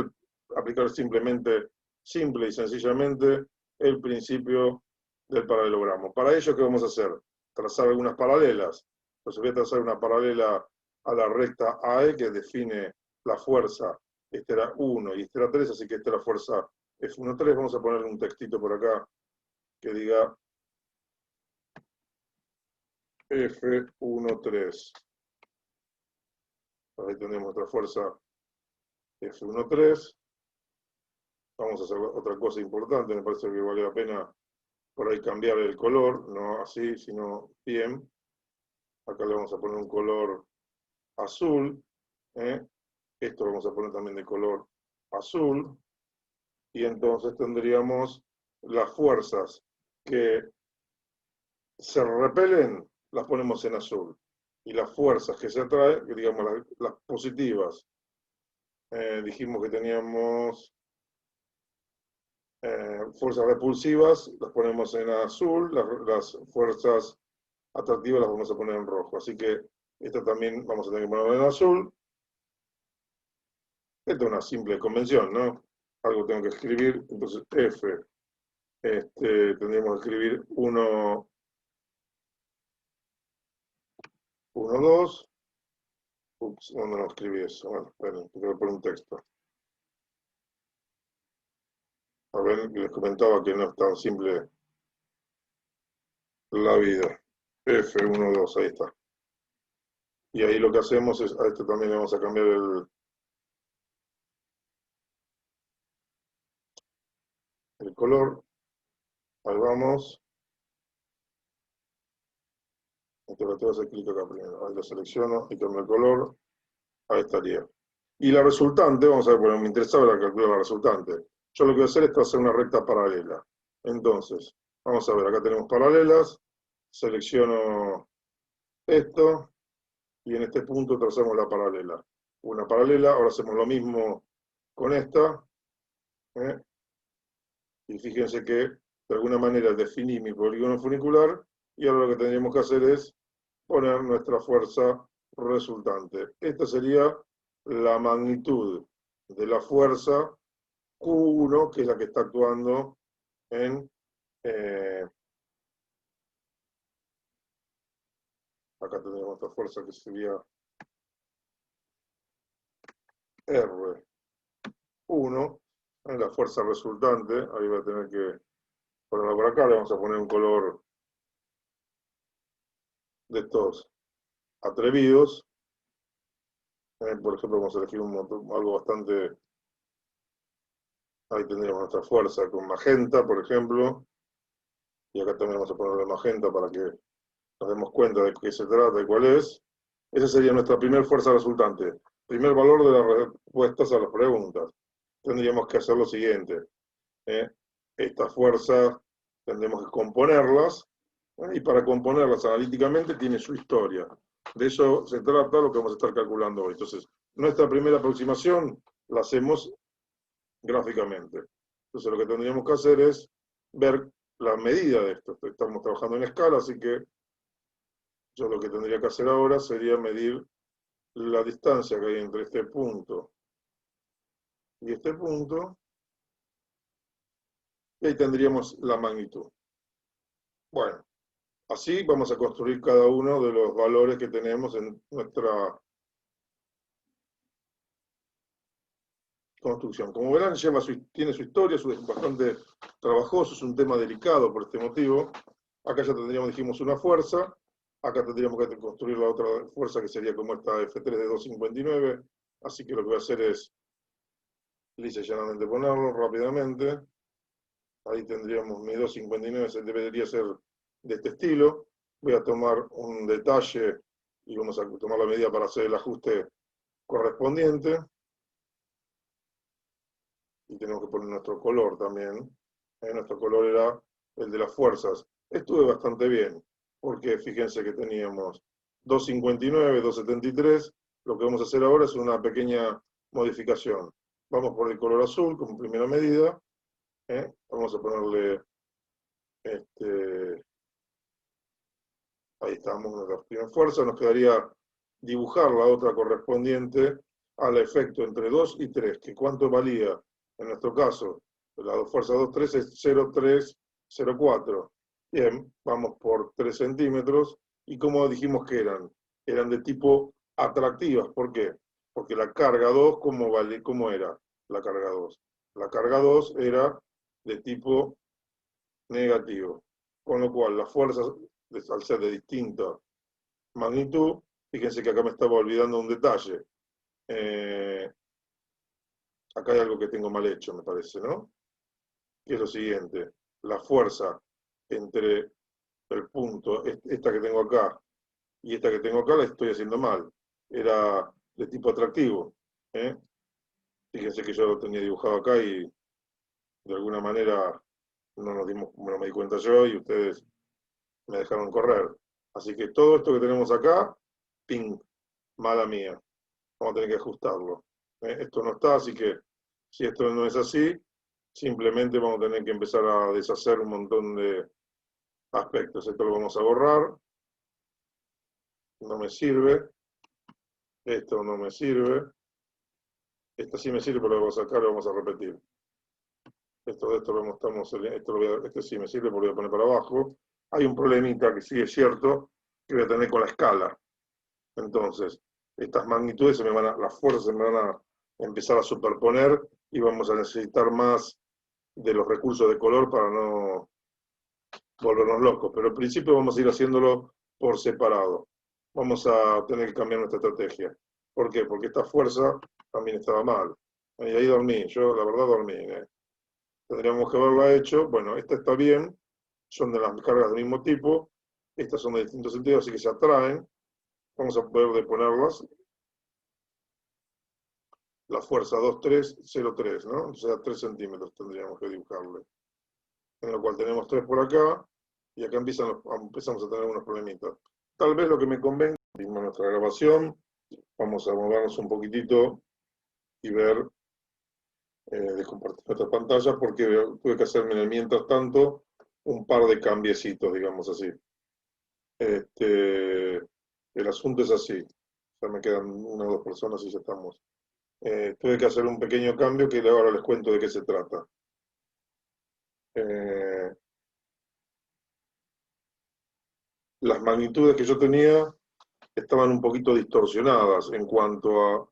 aplicar simplemente, simple y sencillamente, el principio del paralelogramo. Para ello, ¿qué vamos a hacer? Trazar algunas paralelas. Entonces voy a trazar una paralela a la recta AE que define la fuerza. Este era 1 y este era 3, así que esta es la fuerza F1,3. Vamos a poner un textito por acá que diga F1,3. Ahí tenemos nuestra fuerza F1,3. Vamos a hacer otra cosa importante, me parece que vale la pena por ahí cambiar el color, no así, sino bien. Acá le vamos a poner un color azul. Esto lo vamos a poner también de color azul. Y entonces tendríamos las fuerzas que se repelen, las ponemos en azul. Y las fuerzas que se atraen, que digamos las positivas, dijimos que teníamos fuerzas repulsivas, las ponemos en azul, las fuerzas atractivas las vamos a poner en rojo. Así que esta también vamos a tener que ponerla en azul. Esta es una simple convención, ¿no? Algo tengo que escribir, entonces F, tendríamos que escribir 1, 1, 2. Ups, ¿dónde no escribí eso? Bueno, esperen, tengo que poner un texto. A ver, les comentaba que no es tan simple la vida. F1, 2, ahí está. Y ahí lo que hacemos es, a este también le vamos a cambiar el color. Ahí vamos. Entonces tengo que hacer clic acá primero. Ahí lo selecciono y cambio el color. Ahí estaría. Y la resultante, vamos a ver, bueno, me interesaba calcular la resultante. Yo lo que voy a hacer es hacer una recta paralela. Entonces, vamos a ver, acá tenemos paralelas. Selecciono esto. Y en este punto trazamos la paralela. Una paralela, ahora hacemos lo mismo con esta. Y fíjense que de alguna manera definí mi polígono funicular y ahora lo que tendríamos que hacer es poner nuestra fuerza resultante. Esta sería la magnitud de la fuerza Q1, que es la que está actuando en... acá tendríamos nuestra fuerza que sería R1, la fuerza resultante. Ahí voy a tener que ponerla por acá, le vamos a poner un color de estos atrevidos. Por ejemplo, vamos a elegir algo bastante... Ahí tendríamos nuestra fuerza con magenta, por ejemplo. Y acá también vamos a ponerle magenta para que nos demos cuenta de qué se trata y cuál es. Esa sería nuestra primera fuerza resultante. Primer valor de las respuestas a las preguntas. Tendríamos que hacer lo siguiente. Estas fuerzas tendremos que componerlas. Y para componerlas analíticamente tiene su historia. De eso se trata lo que vamos a estar calculando hoy. Entonces, nuestra primera aproximación la hacemos gráficamente. Entonces, lo que tendríamos que hacer es ver la medida de esto. Estamos trabajando en escala, así que yo lo que tendría que hacer ahora sería medir la distancia que hay entre este punto y este punto, y ahí tendríamos la magnitud. Bueno, así vamos a construir cada uno de los valores que tenemos en nuestra construcción. Como verán, tiene su historia, es bastante trabajoso, es un tema delicado por este motivo. Acá ya tendríamos, dijimos, una fuerza. Acá tendríamos que construir la otra fuerza que sería como esta F3 de 259. Así que lo que voy a hacer es, lisa y llanamente, ponerlo rápidamente. Ahí tendríamos mi 259, debería ser de este estilo. Voy a tomar un detalle y vamos a tomar la medida para hacer el ajuste correspondiente. Y tenemos que poner nuestro color también. Nuestro color era el de las fuerzas. Estuve bastante bien, porque fíjense que teníamos 259, 273. Lo que vamos a hacer ahora es una pequeña modificación. Vamos por el color azul como primera medida. Vamos a ponerle, ahí estamos, nuestra primera fuerza. Nos quedaría dibujar la otra correspondiente al efecto entre 2 y 3, que cuánto valía, en nuestro caso, la fuerza 2, 3 es 0,3, 0,4. Bien, vamos por 3 centímetros, y como dijimos que eran de tipo atractivas. ¿Por qué? Porque la carga 2, ¿cómo era la carga 2? La carga 2 era de tipo negativo, con lo cual las fuerzas, al ser de distinta magnitud, fíjense que acá me estaba olvidando un detalle. Acá hay algo que tengo mal hecho, me parece, ¿no? Que es lo siguiente: la fuerza entre el punto, esta que tengo acá, y esta que tengo acá, la estoy haciendo mal. Era de tipo atractivo. Fíjense que yo lo tenía dibujado acá y de alguna manera no me di cuenta yo y ustedes me dejaron correr. Así que todo esto que tenemos acá, ping, mala mía. Vamos a tener que ajustarlo. Esto no está, así que si esto no es así, simplemente vamos a tener que empezar a deshacer un montón de aspectos. Esto lo vamos a borrar. No me sirve. Esto no me sirve. Esto sí me sirve, pero lo vamos a sacar y lo vamos a repetir. Esto sí me sirve porque lo voy a poner para abajo. Hay un problemita que sí es cierto, que voy a tener con la escala. Entonces, estas magnitudes las fuerzas se me van a empezar a superponer y vamos a necesitar más de los recursos de color para no volvernos locos. Pero al principio vamos a ir haciéndolo por separado. Vamos a tener que cambiar nuestra estrategia. ¿Por qué? Porque esta fuerza también estaba mal. Y ahí dormí, yo la verdad dormí. Tendríamos que haberla hecho. Bueno, esta está bien, son de las cargas del mismo tipo, estas son de distintos sentidos, así que se atraen. Vamos a poder deponerlas. La fuerza 2,303, ¿no? O sea, 3 centímetros tendríamos que dibujarle. En lo cual tenemos 3 por acá, y acá empezamos a tener algunos problemitas. Tal vez lo que me convenga, vimos nuestra grabación, vamos a movernos un poquitito y ver, de compartir nuestra pantalla, porque tuve que hacerme en el mientras tanto un par de cambiecitos, digamos así. El asunto es así. Ya me quedan una o dos personas y ya estamos. Tuve que hacer un pequeño cambio que ahora les cuento de qué se trata. Las magnitudes que yo tenía estaban un poquito distorsionadas en cuanto a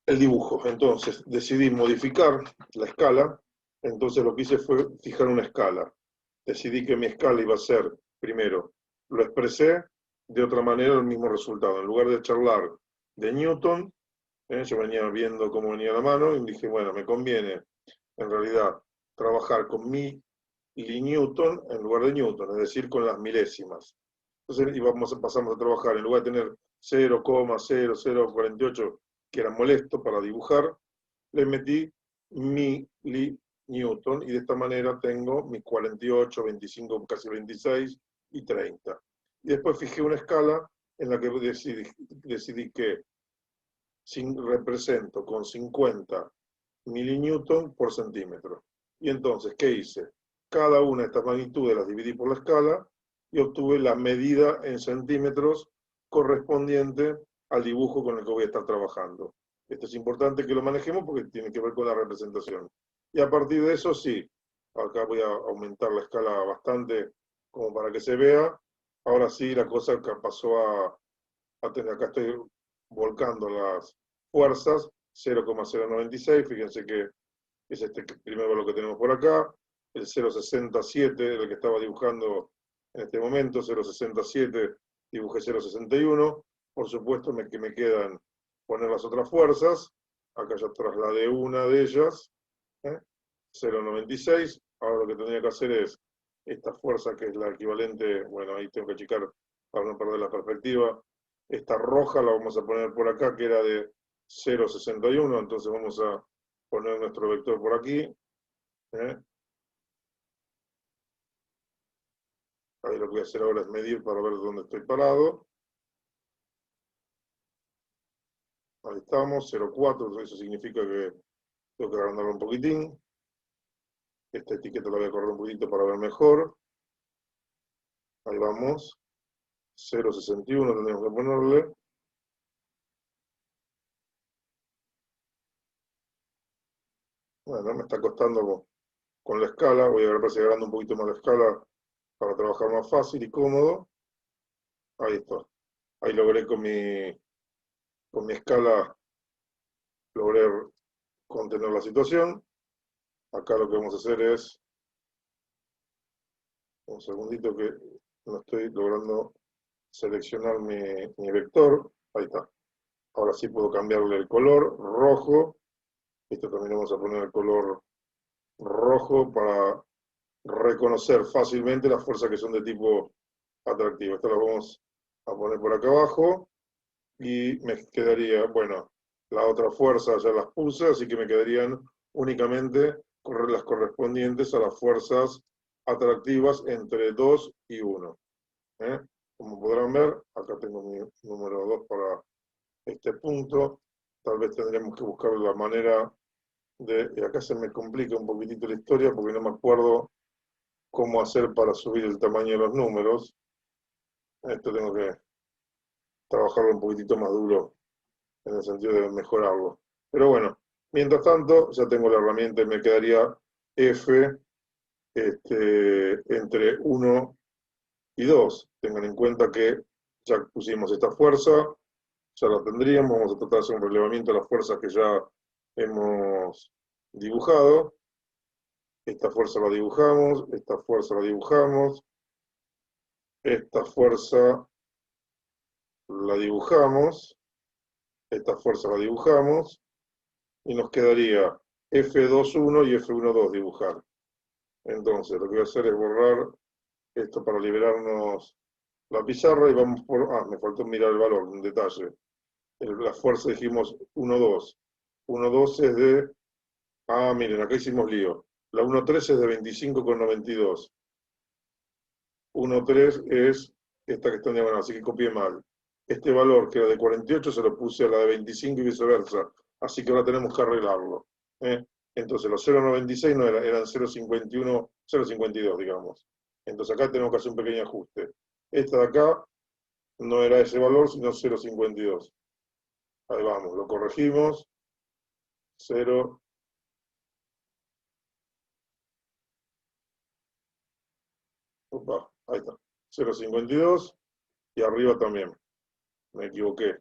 el dibujo. Entonces decidí modificar la escala. Entonces lo que hice fue fijar una escala. Decidí que mi escala iba a ser, primero, lo expresé de otra manera el mismo resultado. En lugar de charlar de Newton, yo venía viendo cómo venía la mano y dije, bueno, me conviene en realidad trabajar con milli-Newton en lugar de Newton, es decir, con las milésimas. Entonces pasamos a trabajar, en lugar de tener 0,0048, que era molesto para dibujar, le metí milli-Newton y de esta manera tengo mis 48, 25, casi 26 y 30. Y después fijé una escala en la que decidí que represento con 50 millinewton por centímetro. Y entonces, ¿qué hice? Cada una de estas magnitudes las dividí por la escala y obtuve la medida en centímetros correspondiente al dibujo con el que voy a estar trabajando. Esto es importante que lo manejemos porque tiene que ver con la representación. Y a partir de eso, sí, acá voy a aumentar la escala bastante como para que se vea. Ahora sí, la cosa que pasó a tener, acá estoy volcando las fuerzas, 0,096, fíjense que es este primero lo que tenemos por acá, el 0,67, el que estaba dibujando en este momento, 0,67, dibujé 0,61, por supuesto que me quedan poner las otras fuerzas, acá ya trasladé una de ellas, 0,96, ahora lo que tendría que hacer es esta fuerza que es la equivalente, bueno, ahí tengo que checar para no perder la perspectiva. Esta roja la vamos a poner por acá, que era de 0,61, entonces vamos a poner nuestro vector por aquí. Ahí lo que voy a hacer ahora es medir para ver dónde estoy parado. Ahí estamos, 0,4, eso significa que tengo que agrandarlo un poquitín. Esta etiqueta la voy a correr un poquito para ver mejor. Ahí vamos. 0,61 tendríamos que ponerle. Bueno, me está costando con la escala. Voy a ver si agrando un poquito más la escala para trabajar más fácil y cómodo. Ahí está. Ahí logré con mi escala, logré contener la situación. Acá lo que vamos a hacer es, un segundito que no estoy logrando seleccionar mi vector. Ahí está. Ahora sí puedo cambiarle el color, rojo. Esto también vamos a poner el color rojo para reconocer fácilmente las fuerzas que son de tipo atractivo. Esto lo vamos a poner por acá abajo y me quedaría, bueno, la otra fuerza ya las puse, así que me quedarían únicamente las correspondientes a las fuerzas atractivas entre 2 y 1. Como podrán ver, acá tengo mi número 2 para este punto. Tal vez tendríamos que buscar la manera de, acá se me complica un poquitito la historia porque no me acuerdo cómo hacer para subir el tamaño de los números. Esto tengo que trabajarlo un poquitito más duro en el sentido de mejorarlo. Pero bueno, mientras tanto, ya tengo la herramienta y me quedaría F entre 1 y 2. Tengan en cuenta que ya pusimos esta fuerza, ya la tendríamos. Vamos a tratar de hacer un relevamiento de las fuerzas que ya hemos dibujado. Esta fuerza la dibujamos, esta fuerza la dibujamos, esta fuerza la dibujamos, esta fuerza la dibujamos, y nos quedaría F2,1 y F1,2 dibujar. Entonces, lo que voy a hacer es borrar esto para liberarnos la pizarra y vamos por... Ah, me faltó mirar el valor, un detalle. La fuerza dijimos 1,2. 1,2 es de... Ah, miren, acá hicimos lío. La 1,3 es de 25,92. 1,3 es esta que está en diagonal, así que copié mal. Este valor que era de 48 se lo puse a la de 25 y viceversa. Así que ahora tenemos que arreglarlo. Entonces los 0,96 no eran 0,51, 0,52, digamos. Entonces acá tenemos que hacer un pequeño ajuste. Esta de acá no era ese valor, sino 0,52. Ahí vamos, lo corregimos. 0. Opa, ahí está. 0,52 y arriba también. Me equivoqué.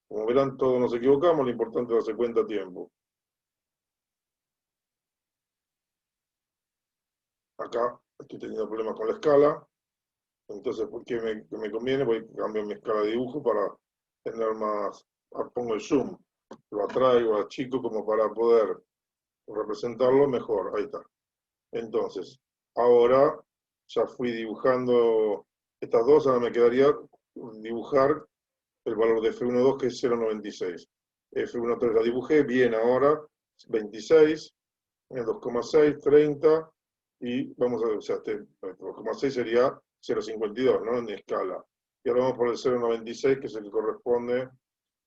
Como verán, todos nos equivocamos, lo importante es darse cuenta a tiempo. Acá estoy teniendo problemas con la escala, entonces, ¿por qué me conviene? Voy a cambiar mi escala de dibujo para tener más, pongo el zoom, lo atraigo a chico como para poder representarlo mejor, ahí está. Entonces, ahora ya fui dibujando estas dos, ahora me quedaría dibujar el valor de F1,2 que es 0,96. F1,3 la dibujé, bien ahora, 26, 2,6, 30, y vamos a ver, o sea, 2,6 sería 0,52, ¿no? En escala. Y ahora vamos por el 0,96, que es el que corresponde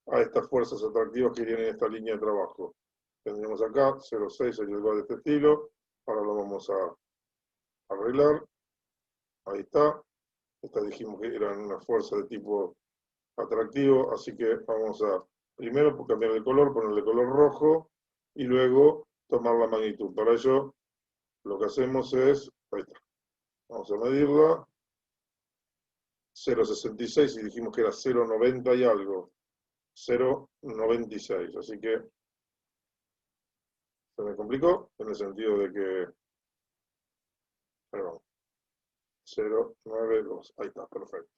a estas fuerzas atractivas que vienen en esta línea de trabajo. Tendríamos acá 0,6 sería igual de este estilo. Ahora lo vamos a arreglar. Ahí está. Esta dijimos que eran una fuerza de tipo atractivo, así que vamos a primero cambiar de color, ponerle color rojo y luego tomar la magnitud. Para ello lo que hacemos es, ahí está, vamos a medirla, 0,66 y dijimos que era 0,90 y algo, 0,96, así que se me complicó en el sentido de que, perdón, 0,92, ahí está, perfecto.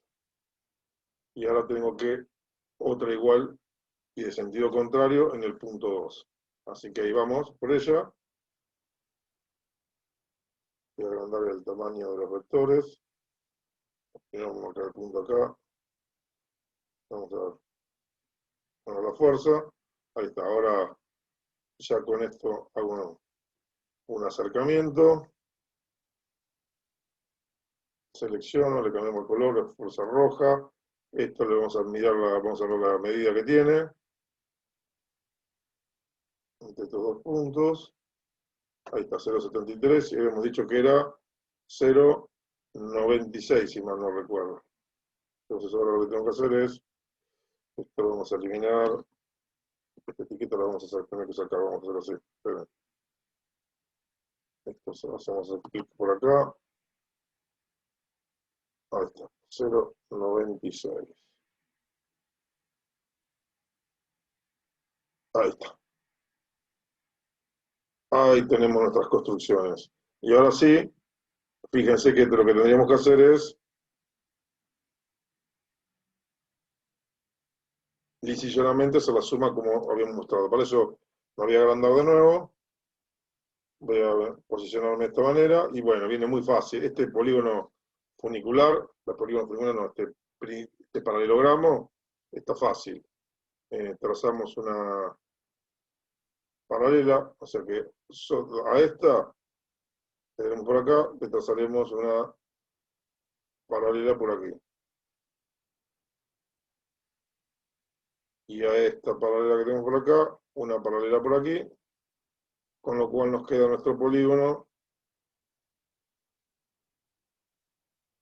Y ahora tengo que otra igual y de sentido contrario en el punto 2. Así que ahí vamos por ella. Voy a agrandar el tamaño de los vectores. Y vamos a marcar el punto acá. Vamos a ver. Bueno, la fuerza. Ahí está. Ahora ya con esto hago un acercamiento. Selecciono, le cambiamos el color, la fuerza roja. Esto le vamos a mirar vamos a ver la medida que tiene. Entre estos dos puntos. Ahí está, 0,73. Y habíamos dicho que era 0,96, si mal no recuerdo. Entonces ahora lo que tengo que hacer es, esto lo vamos a eliminar. Esta etiqueta la vamos a tener que sacar, vamos a hacer así. Esperen. Esto hacemos el clic por acá. Ahí está, 0,96. Ahí está. Ahí tenemos nuestras construcciones. Y ahora sí, fíjense que lo que tendríamos que hacer es lisa y llanamente se la suma como habíamos mostrado. Para eso me voy a agrandar de nuevo. Voy a posicionarme de esta manera. Y bueno, viene muy fácil. Este polígono funicular, la polígono funicular no, este paralelogramo, está fácil. Trazamos una paralela, o sea que a esta tenemos por acá, le trazaremos una paralela por aquí. Y a esta paralela que tenemos por acá, una paralela por aquí, con lo cual nos queda nuestro polígono.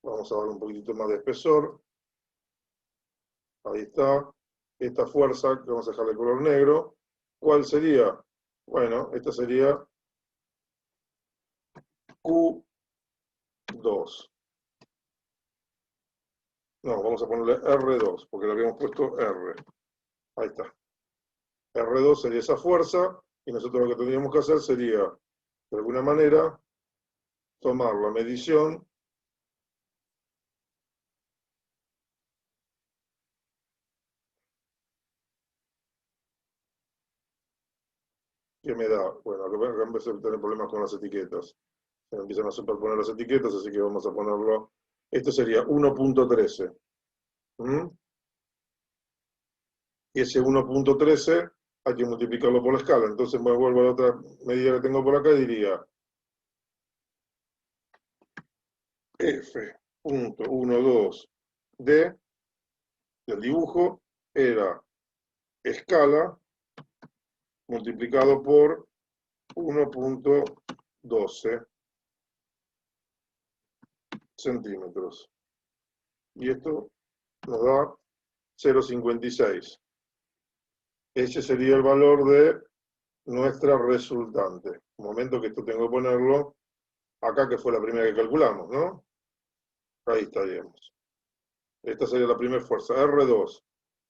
Vamos a darle un poquitito más de espesor. Ahí está. Esta fuerza, que vamos a dejarle color negro, ¿cuál sería? Bueno, esta sería Q2. No, vamos a ponerle R2, porque le habíamos puesto R. Ahí está. R2 sería esa fuerza, y nosotros lo que tendríamos que hacer sería, de alguna manera, tomar la medición que me da. Bueno, acá empecé a tener problemas con las etiquetas. Se me empiezan a superponer las etiquetas, así que vamos a ponerlo. Este sería 1.13. Y ese 1.13 hay que multiplicarlo por la escala. Entonces me vuelvo a la otra medida que tengo por acá y diría F.12D del dibujo era escala multiplicado por 1.12 centímetros. Y esto nos da 0,56. Ese sería el valor de nuestra resultante. Un momento que esto tengo que ponerlo acá, que fue la primera que calculamos, ¿no? Ahí estaríamos. Esta sería la primera fuerza, R2,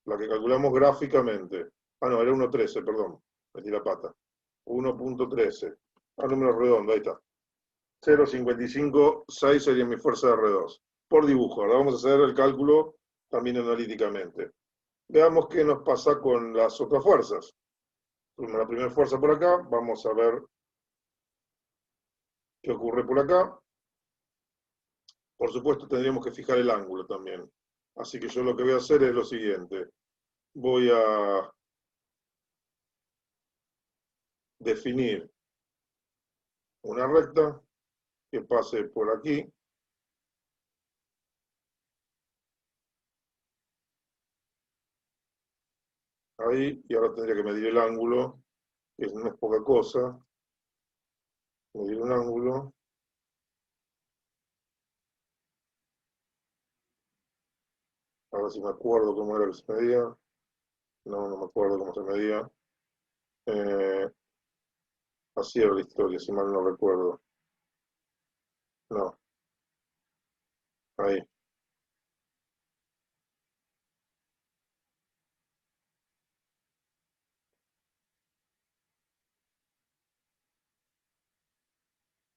la que calculamos gráficamente. Ah, no, era 1.13, perdón, metí la pata. 1.13, número redondo, ahí está. 0,556 sería mi fuerza de R2. Por dibujo, ahora vamos a hacer el cálculo también analíticamente. Veamos qué nos pasa con las otras fuerzas. Tuvimos la primera fuerza por acá, vamos a ver qué ocurre por acá. Por supuesto tendríamos que fijar el ángulo también. Así que yo lo que voy a hacer es lo siguiente. Voy a definir una recta que pase por aquí. Ahí, y ahora tendría que medir el ángulo, que no es poca cosa. Medir un ángulo. Ahora sí me acuerdo cómo era que se medía. No, no me acuerdo cómo se medía. Así era la historia, si mal no recuerdo. No, ahí.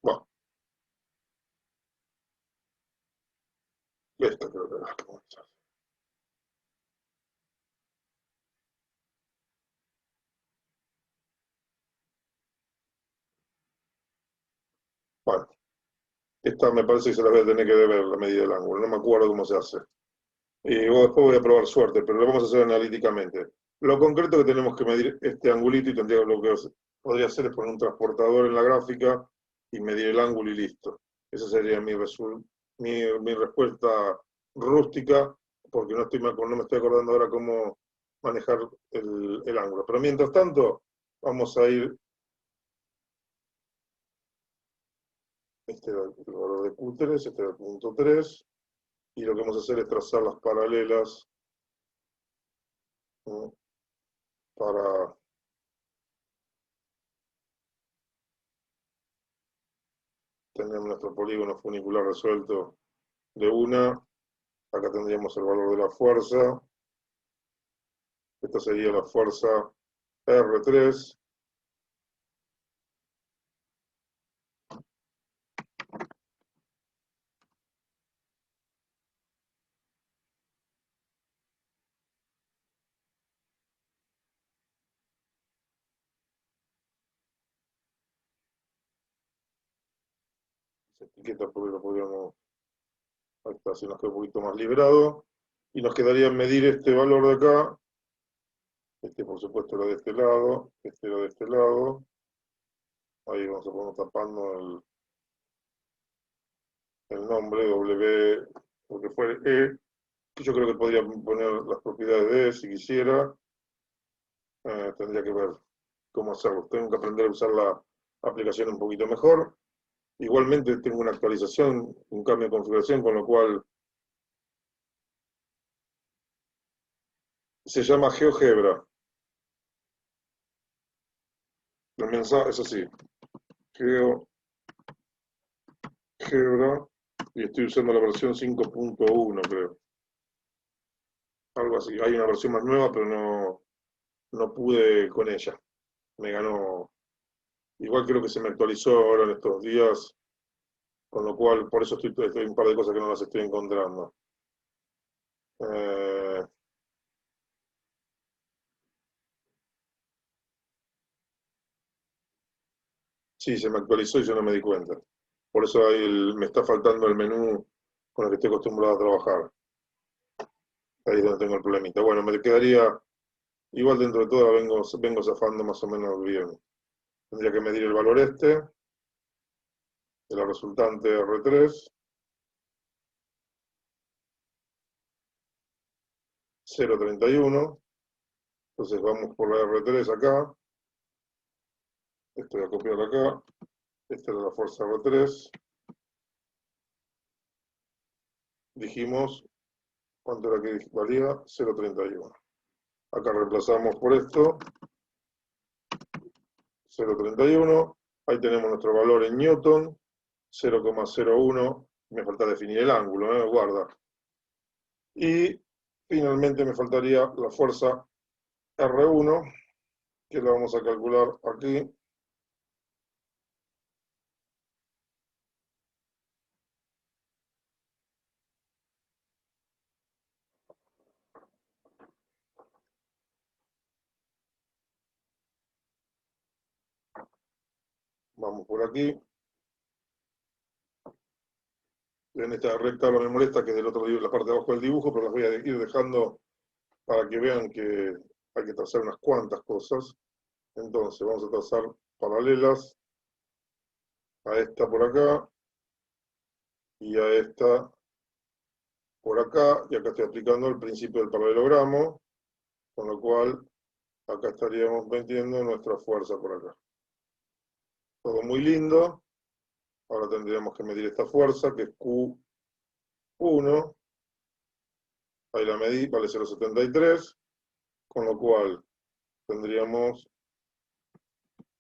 Bueno, esta creo que era. Bueno, Esta me parece que se la voy a tener que deber, la medida del ángulo, no me acuerdo cómo se hace. Y después voy a probar suerte, pero lo vamos a hacer analíticamente. Lo concreto que tenemos que medir este angulito y tendría lo que podría hacer es poner un transportador en la gráfica y medir el ángulo y listo. Esa sería mi respuesta rústica, porque no me estoy acordando ahora cómo manejar el ángulo. Pero mientras tanto, vamos a ir, este era el valor de Q3, este era el punto 3, y lo que vamos a hacer es trazar las paralelas, ¿no? Para tener nuestro polígono funicular resuelto de una. Acá tendríamos el valor de la fuerza. Esta sería la fuerza R3. Esa etiqueta porque lo podríamos, ahí está, así nos queda un poquito más liberado. Y nos quedaría medir este valor de acá. Este por supuesto era de este lado, este era de este lado. Ahí vamos a poner tapando el nombre, W, porque fue E, que yo creo que podría poner las propiedades de E si quisiera. Tendría que ver cómo hacerlo. Tengo que aprender a usar la aplicación un poquito mejor. Igualmente tengo una actualización, un cambio de configuración, con lo cual se llama GeoGebra. El mensaje es así, GeoGebra, y estoy usando la versión 5.1, creo. Algo así. Hay una versión más nueva, pero no pude con ella. Me ganó. Igual creo que se me actualizó ahora en estos días, con lo cual por eso estoy un par de cosas que no las estoy encontrando. Eh, sí, se me actualizó y yo no me di cuenta. Por eso me está faltando el menú con el que estoy acostumbrado a trabajar. Ahí es donde tengo el problemita. Bueno, me quedaría, igual dentro de todo vengo zafando más o menos bien. Tendría que medir el valor este, de la resultante R3, 0,31. Entonces vamos por la R3 acá. Esto voy a copiar acá. Esta es la fuerza R3. Dijimos, ¿cuánto era que valía? 0,31. Acá reemplazamos por esto, 0,31. Ahí tenemos nuestro valor en Newton, 0,01. Me falta definir el ángulo, guarda. Y finalmente me faltaría la fuerza R1, que la vamos a calcular aquí. Vamos por aquí. En esta recta no me molesta, que es del otro lado, la parte de abajo del dibujo, pero las voy a ir dejando para que vean que hay que trazar unas cuantas cosas. Entonces vamos a trazar paralelas a esta por acá y a esta por acá, y acá estoy aplicando el principio del paralelogramo, con lo cual acá estaríamos metiendo nuestra fuerza por acá. Todo muy lindo. Ahora tendríamos que medir esta fuerza, que es Q1. Ahí la medí, vale 0,73, con lo cual tendríamos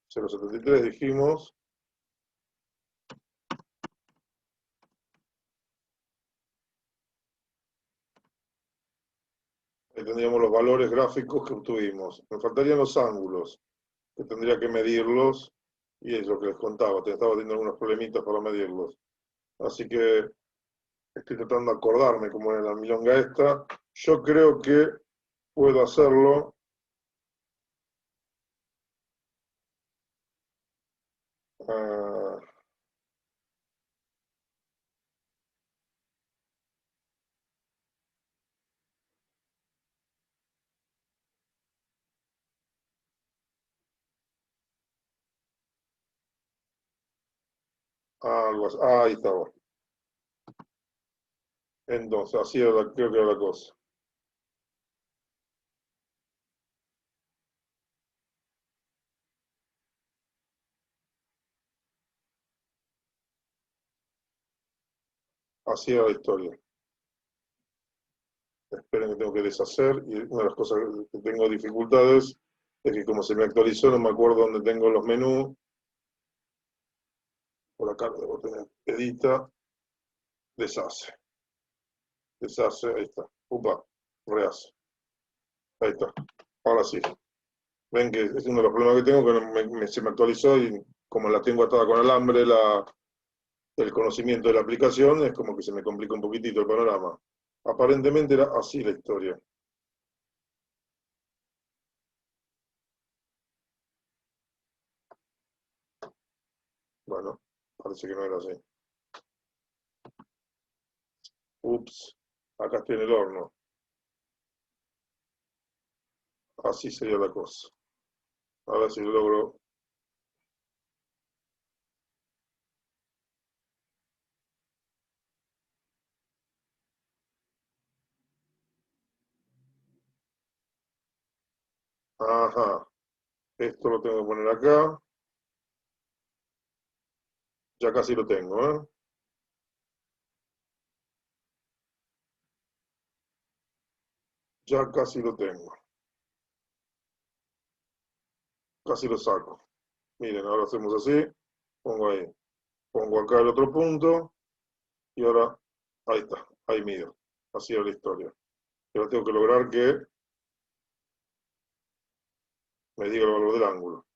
0,73, dijimos. Ahí tendríamos los valores gráficos que obtuvimos. Me faltarían los ángulos, que tendría que medirlos, y es lo que les contaba, estaba teniendo algunos problemitas para medirlos. Así que estoy tratando de acordarme cómo era la milonga esta. Yo creo que puedo hacerlo. Ah, Algo así. Ahí estaba. Entonces, así era creo que era la cosa. Así era la historia. Esperen que tengo que deshacer. Y una de las cosas que tengo dificultades es que como se me actualizó, no me acuerdo dónde tengo los menús. Por acá debo tener. Edita, deshace. Deshace, ahí está. Upa, rehace. Ahí está. Ahora sí. Ven que es uno de los problemas que tengo, que se me actualizó y como la tengo atada con alambre, el conocimiento de la aplicación, es como que se me complica un poquitito el panorama. Aparentemente era así la historia. Bueno, parece que no era así. Ups, acá estoy en el horno. Así sería la cosa. A ver si logro. Ajá, esto lo tengo que poner acá. Ya casi lo tengo, ¿eh? Ya casi lo tengo. Casi lo saco. Miren, ahora hacemos así. Pongo ahí. Pongo acá el otro punto. Y ahora, ahí está. Ahí mido. Así es la historia. Y ahora tengo que lograr que me diga el valor del ángulo.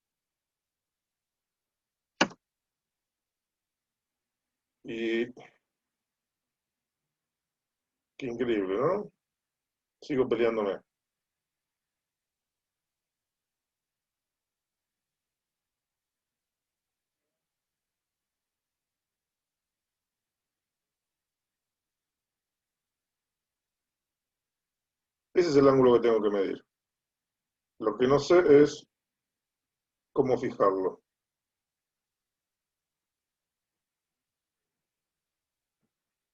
Y qué increíble, ¿no? Sigo peleándome. Ese es el ángulo que tengo que medir. Lo que no sé es cómo fijarlo.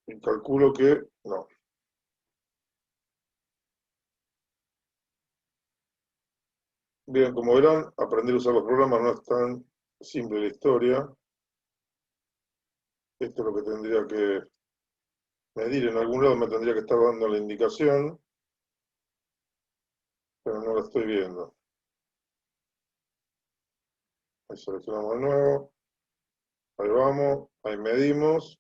Y calculo que no. Bien, como verán, aprender a usar los programas no es tan simple la historia. Esto es lo que tendría que medir. En algún lado me tendría que estar dando la indicación, pero no lo estoy viendo. Ahí seleccionamos de nuevo. Ahí vamos. Ahí medimos.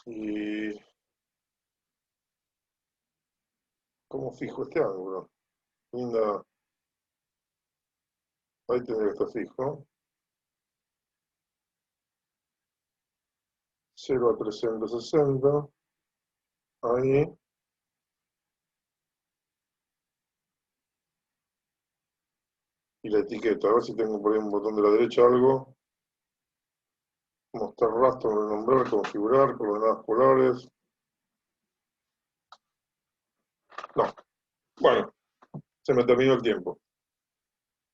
¿Y cómo fijo este ángulo? Linda. Ahí tendría que estar fijo. 0 a 360. Ahí. Y la etiqueta. A ver si tengo por ahí un botón de la derecha algo. Mostrar rastro, renombrar, configurar, coordenadas polares. No. Bueno, se me terminó el tiempo.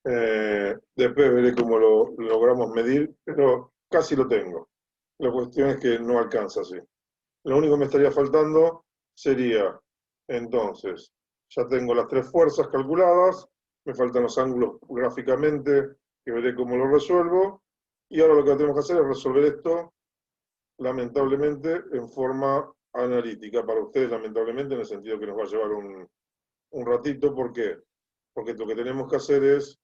Después veré cómo lo logramos medir, pero casi lo tengo. La cuestión es que no alcanza así. Lo único que me estaría faltando sería, entonces, ya tengo las tres fuerzas calculadas, me faltan los ángulos gráficamente, que veré cómo lo resuelvo, y ahora lo que tenemos que hacer es resolver esto, lamentablemente, en forma analítica. Para ustedes, lamentablemente, en el sentido que nos va a llevar un ratito. ¿Por qué? Porque lo que tenemos que hacer es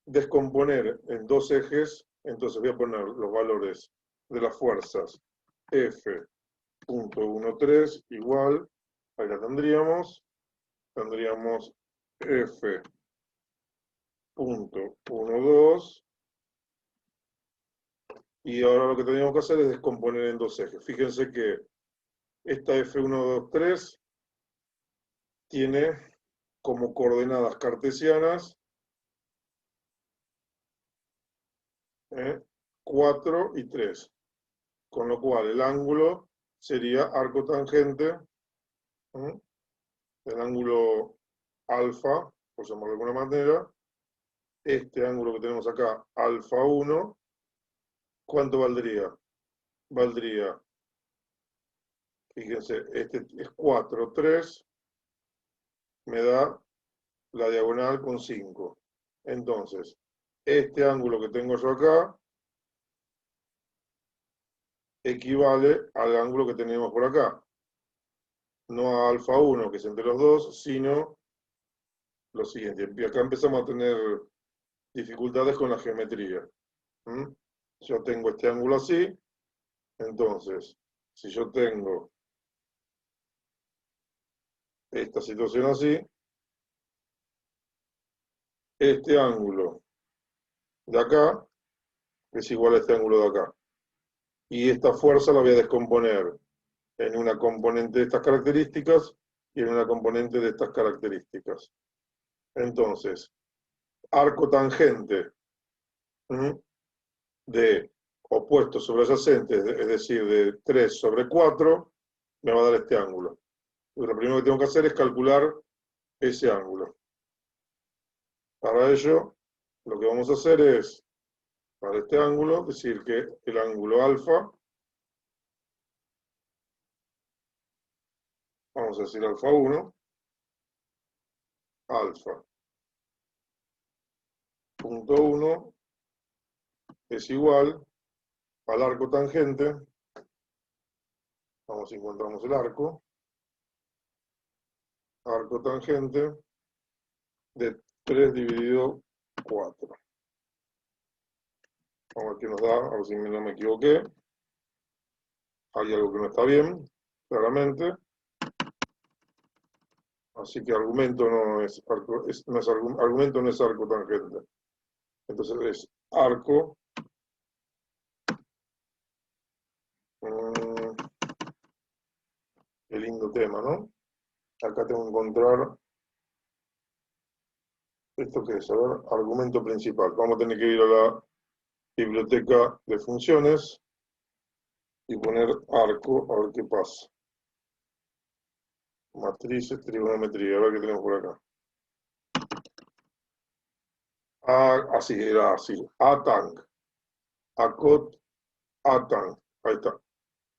descomponer en dos ejes. Entonces voy a poner los valores de las fuerzas F.13 igual, ahí la tendríamos F.12, y ahora lo que tendríamos que hacer es descomponer en dos ejes. Fíjense que esta F123 tiene como coordenadas cartesianas 4 y 3, con lo cual el ángulo sería arco tangente, el ángulo alfa, por llamarlo de alguna manera, este ángulo que tenemos acá, alfa 1, ¿Cuánto valdría? Valdría, fíjense, este es 4, 3, me da la diagonal con 5. Entonces, este ángulo que tengo yo acá equivale al ángulo que tenemos por acá. No a alfa 1, que es entre los dos, sino lo siguiente. Y acá empezamos a tener dificultades con la geometría. ¿Mm? Yo tengo este ángulo así, entonces, si yo tengo esta situación así, este ángulo de acá es igual a este ángulo de acá. Y esta fuerza la voy a descomponer en una componente de estas características y en una componente de estas características. Entonces, arco tangente de opuestos sobre adyacentes, es decir, de 3 sobre 4, me va a dar este ángulo. Lo primero que tengo que hacer es calcular ese ángulo. Para ello, lo que vamos a hacer es, para este ángulo, decir que el ángulo alfa, vamos a decir alfa 1, alfa punto 1 es igual al arco tangente, vamos a encontramos el arco tangente de 3 dividido 4. Vamos a ver qué nos da, a ver si no me equivoqué. Hay algo que no está bien, claramente. Así que argumento no es arco, argumento no es arco tangente. Entonces es arco. Qué lindo tema, ¿no? Acá tengo que encontrar esto que es, a ver, argumento principal. Vamos a tener que ir a la biblioteca de funciones y poner arco, a ver qué pasa. Matrices, trigonometría, a ver qué tenemos por acá. Así, era así. Atang. Acot, atang. Ahí está.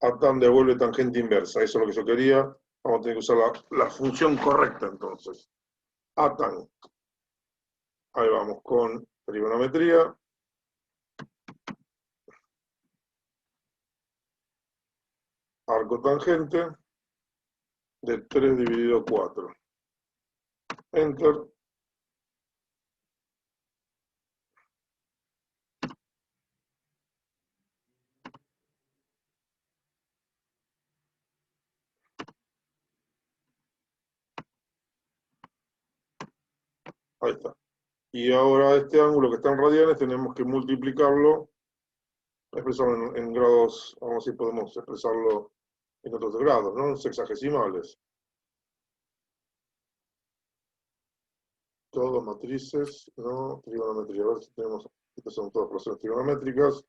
Atang devuelve tangente inversa. Eso es lo que yo quería. Vamos a tener que usar la función correcta entonces. Atang. Ahí vamos con trigonometría. Arco tangente de 3 dividido 4. Enter. Ahí está. Y ahora este ángulo que está en radianes tenemos que multiplicarlo, expresarlo en grados, vamos a ver si podemos expresarlo en otros grados, ¿no? En sexagesimales. Todos matrices, no, trigonometría. A ver si tenemos, estas son todas operaciones trigonométricas.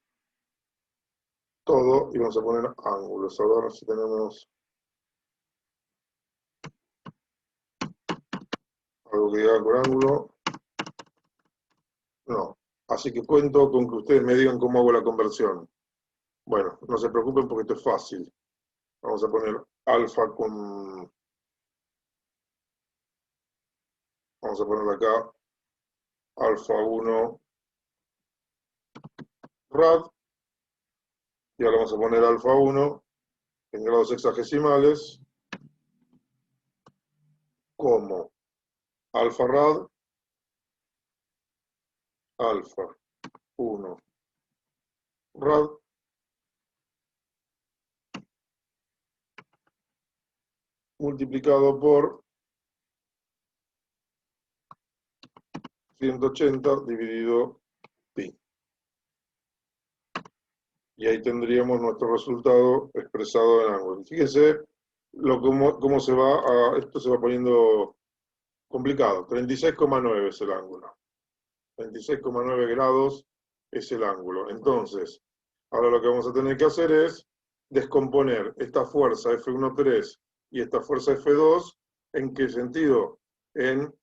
Todo, y vamos a poner ángulos. A ver si tenemos algo que diga con ángulo. No. Así que cuento con que ustedes me digan cómo hago la conversión. Bueno, no se preocupen porque esto es fácil. Vamos a poner alfa con... Vamos a poner acá alfa 1 rad. Y ahora vamos a poner alfa 1 en grados sexagesimales como alfa rad, alfa 1 rad, multiplicado por 180 dividido pi. Y ahí tendríamos nuestro resultado expresado en ángulo. Fíjense cómo se va esto se va poniendo complicado. 36,9 es el ángulo. 26,9 grados es el ángulo. Entonces, ahora lo que vamos a tener que hacer es descomponer esta fuerza F1,3 y esta fuerza F2, ¿en qué sentido? En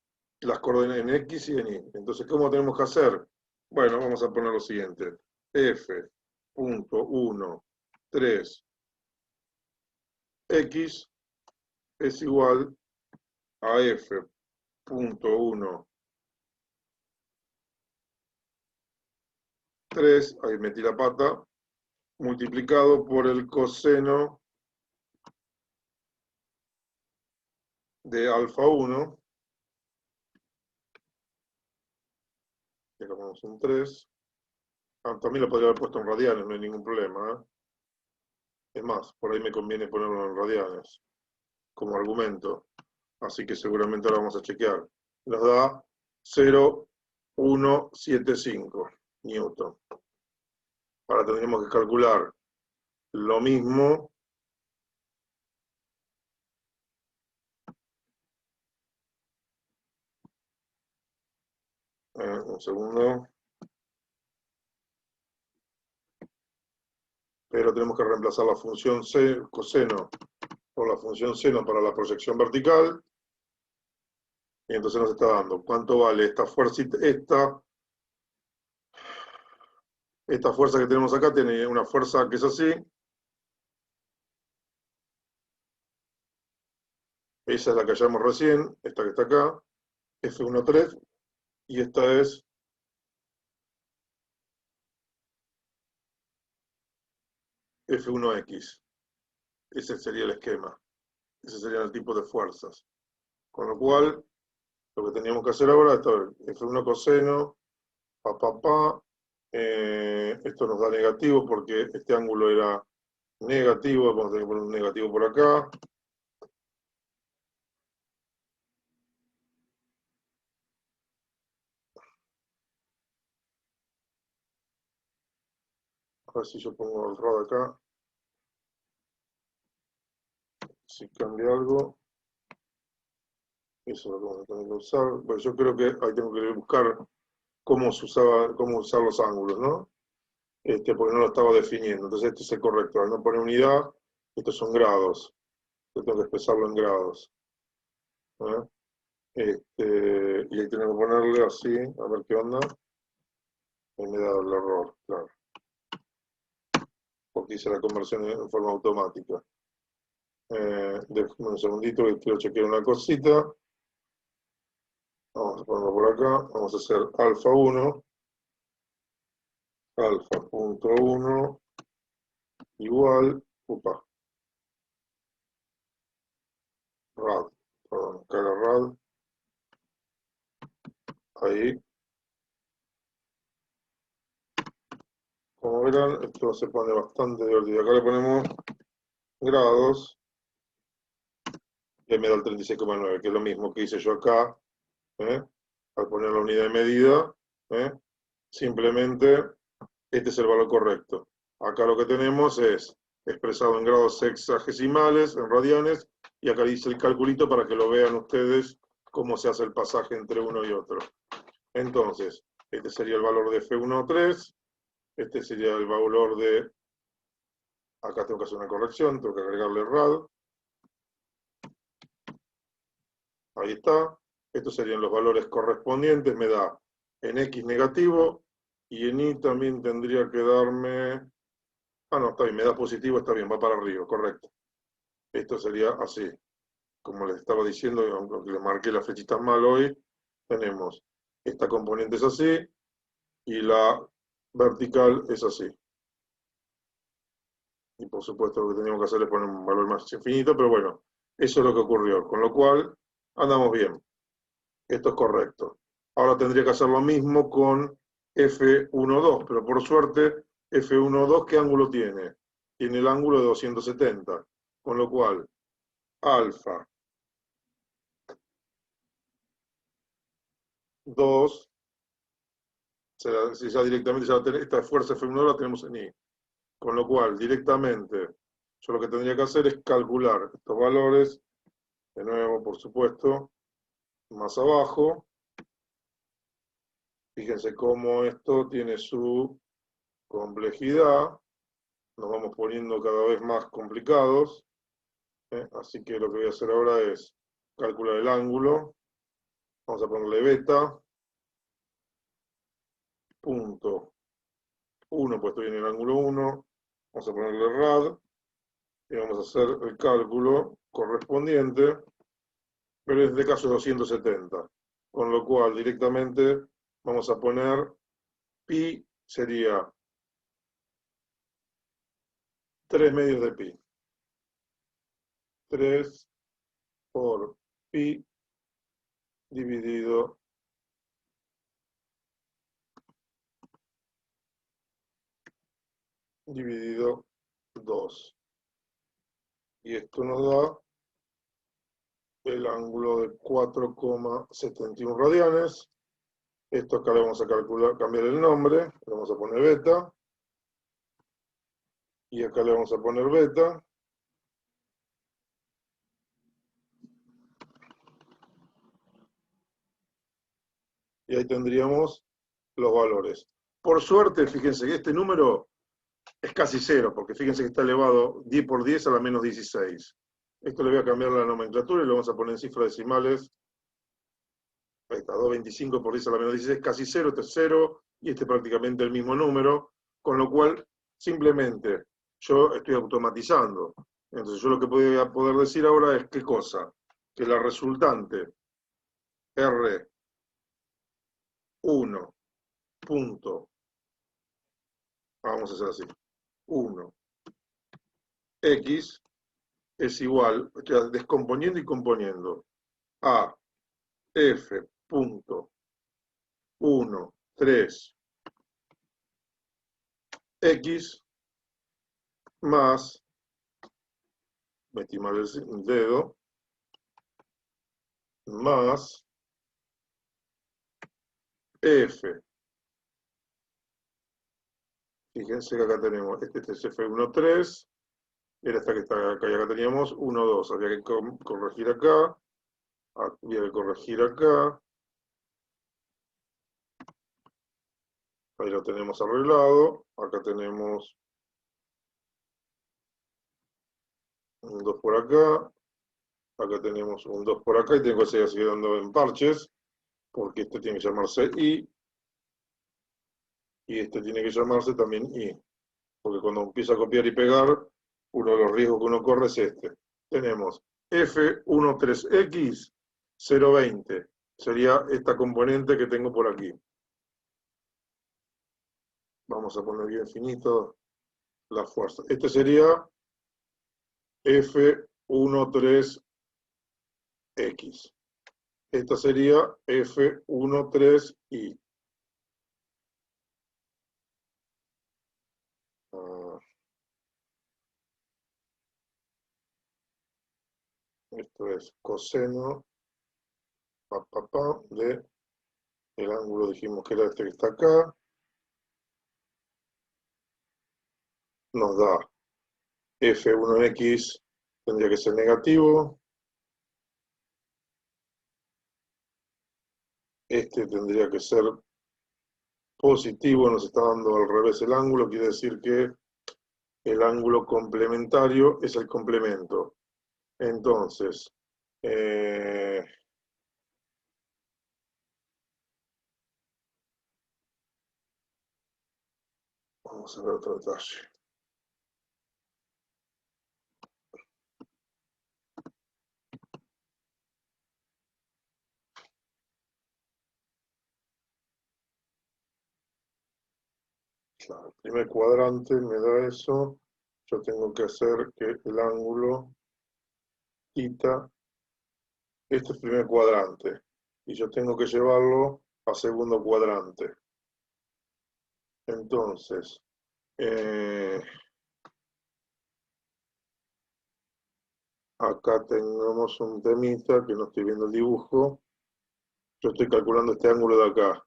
las coordenadas en X y en Y. Entonces, ¿cómo tenemos que hacer? Bueno, vamos a poner lo siguiente. F punto 1, 3, X es igual a F punto 1, 3, ahí metí la pata, multiplicado por el coseno de alfa 1, que le ponemos un 3, también lo podría haber puesto en radianes, no hay ningún problema, ¿eh? Es más, por ahí me conviene ponerlo en radianes, como argumento, así que seguramente ahora vamos a chequear. Nos da 0,175 newton. Ahora tendríamos que calcular lo mismo un segundo. Pero tenemos que reemplazar la función coseno por la función seno para la proyección vertical. Y entonces nos está dando cuánto vale esta fuerza, esta fuerza que tenemos acá tiene una fuerza que es así. Esa es la que hallamos recién, esta que está acá, F13, y esta es F1X. Ese sería el esquema. Ese sería el tipo de fuerzas. Con lo cual, lo que teníamos que hacer ahora es F1 coseno, esto nos da negativo porque este ángulo era negativo, vamos a tener que poner un negativo por acá. A ver si yo pongo el rad acá. Si cambia algo. Eso es lo que vamos a tener que usar. Bueno, yo creo que ahí tengo que buscar cómo usar los ángulos, ¿no? Porque no lo estaba definiendo. Entonces este es el correcto. Al no poner unidad, estos son grados. Yo tengo que expresarlo en grados. ¿Eh? Y ahí tengo que ponerle así, a ver qué onda. Y me da el error, claro. Porque hice la conversión en forma automática. Déjame un segundito que quiero chequear una cosita. Vamos a ponerlo por acá. Vamos a hacer alfa 1. Alfa punto 1 igual. Rad. Perdón, acá la rad. Ahí. Como verán, esto se pone bastante divertido. Acá le ponemos grados. Y me da el 36,9, que es lo mismo que hice yo acá. Al poner la unidad de medida. Simplemente, este es el valor correcto. Acá lo que tenemos es expresado en grados sexagesimales, en radianes, y acá dice el calculito para que lo vean ustedes cómo se hace el pasaje entre uno y otro. Entonces, este sería el valor de F13, este sería el valor de, acá tengo que hacer una corrección, tengo que agregarle rad. Ahí está. Estos serían los valores correspondientes, me da en X negativo, y en Y también tendría que darme, no, está bien, me da positivo, está bien, va para arriba, correcto. Esto sería así, como les estaba diciendo, aunque les marqué las flechitas mal hoy, tenemos esta componente es así, y la vertical es así. Y por supuesto lo que teníamos que hacer es poner un valor más infinito, pero bueno, eso es lo que ocurrió, con lo cual andamos bien. Esto es correcto. Ahora tendría que hacer lo mismo con F12, pero por suerte F12, ¿qué ángulo tiene? Tiene el ángulo de 270, con lo cual alfa 2, si ya directamente esta fuerza F12 la tenemos en I, con lo cual directamente yo lo que tendría que hacer es calcular estos valores, de nuevo por supuesto, más abajo. Fíjense cómo esto tiene su complejidad. Nos vamos poniendo cada vez más complicados. Así que lo que voy a hacer ahora es calcular el ángulo. Vamos a ponerle beta. Punto 1, pues estoy en el ángulo 1, vamos a ponerle rad, y vamos a hacer el cálculo correspondiente, pero en este caso es 270, con lo cual directamente vamos a poner pi sería 3 medios de pi. 3 por pi dividido 2. Y esto nos da el ángulo de 4,71 radianes. Esto acá le vamos a calcular, cambiar el nombre, le vamos a poner beta. Y acá le vamos a poner beta. Y ahí tendríamos los valores. Por suerte, fíjense que este número es casi cero, porque fíjense que está elevado 10 por 10 a la menos 16. Esto le voy a cambiar la nomenclatura y lo vamos a poner en cifras decimales. Ahí está, 225 por 10 a la menos 16, casi cero, este es 0, y este es prácticamente el mismo número, con lo cual simplemente yo estoy automatizando. Entonces yo lo que voy a poder decir ahora es qué cosa, que la resultante R1 punto, vamos a hacer así, 1, X es igual, estoy descomponiendo y componiendo, a F punto 1, 3, X más, metí mal el dedo, más F. Fíjense que acá tenemos, este es F1,3, era esta que está acá, y acá teníamos 1,2. Había que corregir acá, había que corregir acá. Ahí lo tenemos arreglado. Acá tenemos un 2 por acá. Acá tenemos un 2 por acá y tengo que seguir dando en parches, porque este tiene que llamarse I. Y este tiene que llamarse también I. Porque cuando empieza a copiar y pegar, uno de los riesgos que uno corre es este. Tenemos F13X 0,20. Sería esta componente que tengo por aquí. Vamos a poner bien finito la fuerza. Este sería F13X. Esta sería F13I. Esto es coseno de el ángulo, dijimos que era este que está acá. Nos da F1X, tendría que ser negativo. Este tendría que ser positivo, nos está dando al revés el ángulo, quiere decir que el ángulo complementario es el complemento. Entonces, vamos a ver otro detalle. Claro, el primer cuadrante me da eso. Yo tengo que hacer que el ángulo θ, este es primer cuadrante, y yo tengo que llevarlo a segundo cuadrante. Entonces, acá tenemos un temita que no estoy viendo el dibujo. Yo estoy calculando este ángulo de acá.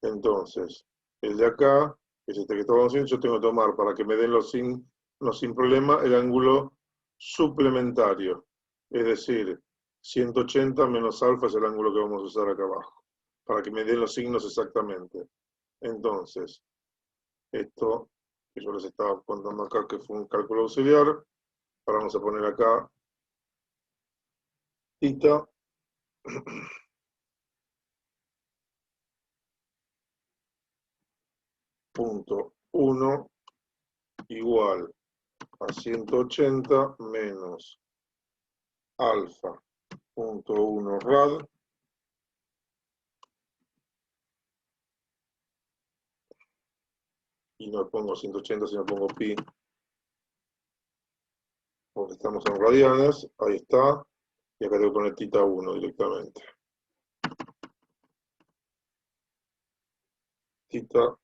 Entonces, el de acá, que es este que estamos haciendo, yo tengo que tomar para que me den los sin problema el ángulo suplementario. Es decir, 180 menos alfa es el ángulo que vamos a usar acá abajo, para que me den los signos exactamente. Entonces, esto que yo les estaba contando acá, que fue un cálculo auxiliar, ahora vamos a poner acá θ. punto 1 igual a 180 menos alfa punto 1 rad y no pongo 180 sino pongo pi porque estamos en radianes, ahí está, y acá tengo que poner θ 1 directamente. Θ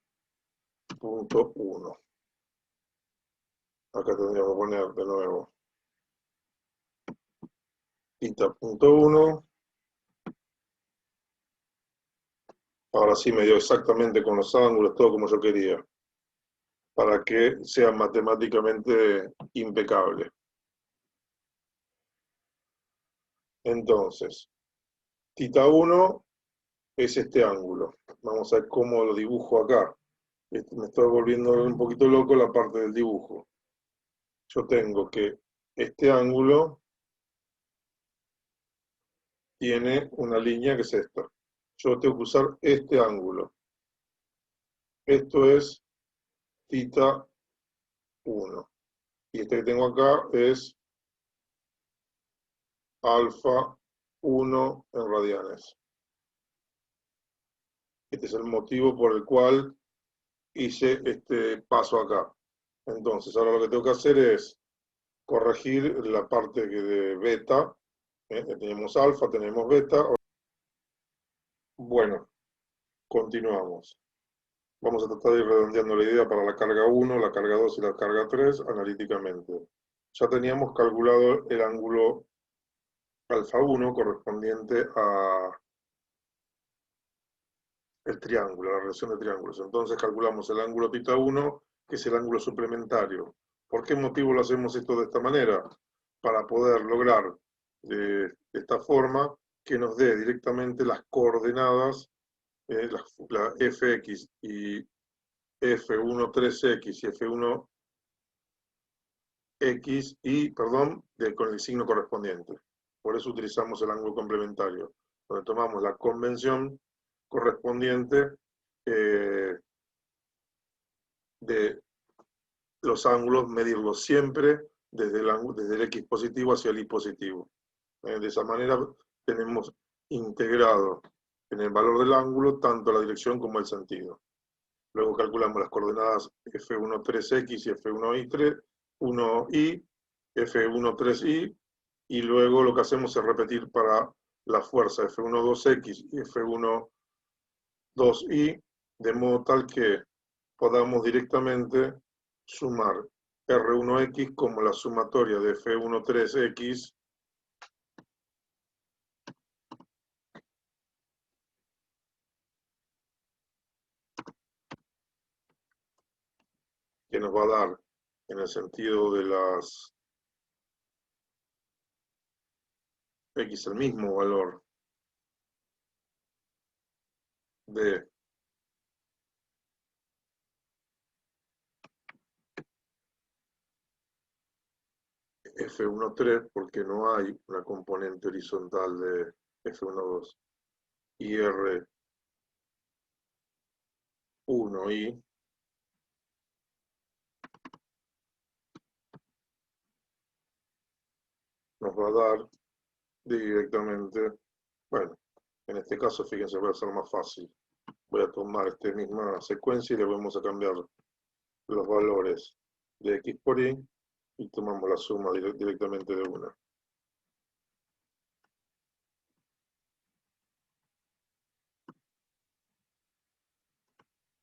punto 1. Acá tendríamos que poner de nuevo θ punto 1. Ahora sí me dio exactamente con los ángulos, todo como yo quería, para que sea matemáticamente impecable. Entonces, θ 1 es este ángulo. Vamos a ver cómo lo dibujo acá. Me estoy volviendo un poquito loco la parte del dibujo. Yo tengo que este ángulo tiene una línea que es esta. Yo tengo que usar este ángulo. Esto es θ 1. Y este que tengo acá es alfa 1 en radianes. Este es el motivo por el cual hice este paso acá. Entonces, ahora lo que tengo que hacer es corregir la parte de beta. Tenemos alfa, tenemos beta. Bueno, continuamos. Vamos a tratar de ir redondeando la idea para la carga 1, la carga 2 y la carga 3 analíticamente. Ya teníamos calculado el ángulo alfa 1 correspondiente a el triángulo, la relación de triángulos. Entonces calculamos el ángulo θ 1, que es el ángulo suplementario. ¿Por qué motivo lo hacemos esto de esta manera? Para poder lograr de esta forma que nos dé directamente las coordenadas, la fx y f1,3x y f1x y, perdón, con el signo correspondiente. Por eso utilizamos el ángulo complementario, donde tomamos la convención correspondiente de los ángulos, medirlos siempre desde el x positivo hacia el y positivo. De esa manera tenemos integrado en el valor del ángulo tanto la dirección como el sentido. Luego calculamos las coordenadas f1,3x y f1i, f1,3i, y luego lo que hacemos es repetir para la fuerza f1,2x y f1,2i, de modo tal que podamos directamente sumar R1X como la sumatoria de F13X que nos va a dar en el sentido de las X el mismo valor de F13 porque no hay una componente horizontal de F12 y R1i nos va a dar directamente, bueno, en este caso fíjense, voy a hacer más fácil. Voy a tomar esta misma secuencia y le vamos a cambiar los valores de x por y tomamos la suma directamente de una.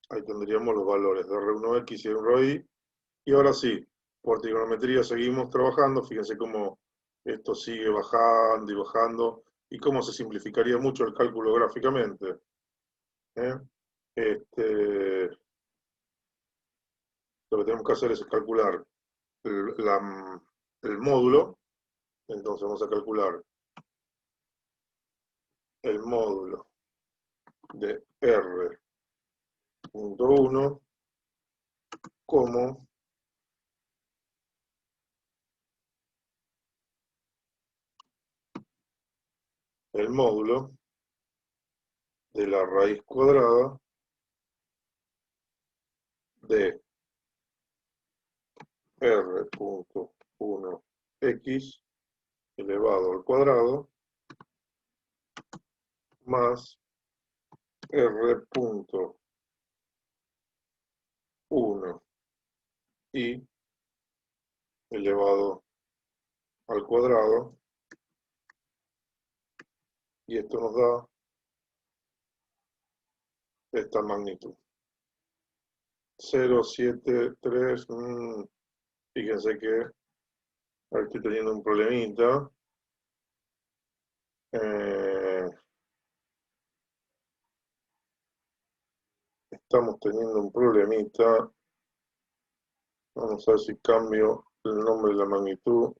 Ahí tendríamos los valores de R1X y R1Y. Y ahora sí, por trigonometría seguimos trabajando. Fíjense cómo esto sigue bajando y bajando y cómo se simplificaría mucho el cálculo gráficamente. Lo que tenemos que hacer es calcular el módulo. Entonces vamos a calcular el módulo de R.1 como el módulo de la raíz cuadrada de r punto 1x elevado al cuadrado más r punto 1 y elevado al cuadrado, y esto nos da esta magnitud. 0,73, fíjense que ahora estoy teniendo un problemita. Estamos teniendo un problemita. Vamos a ver si cambio el nombre de la magnitud.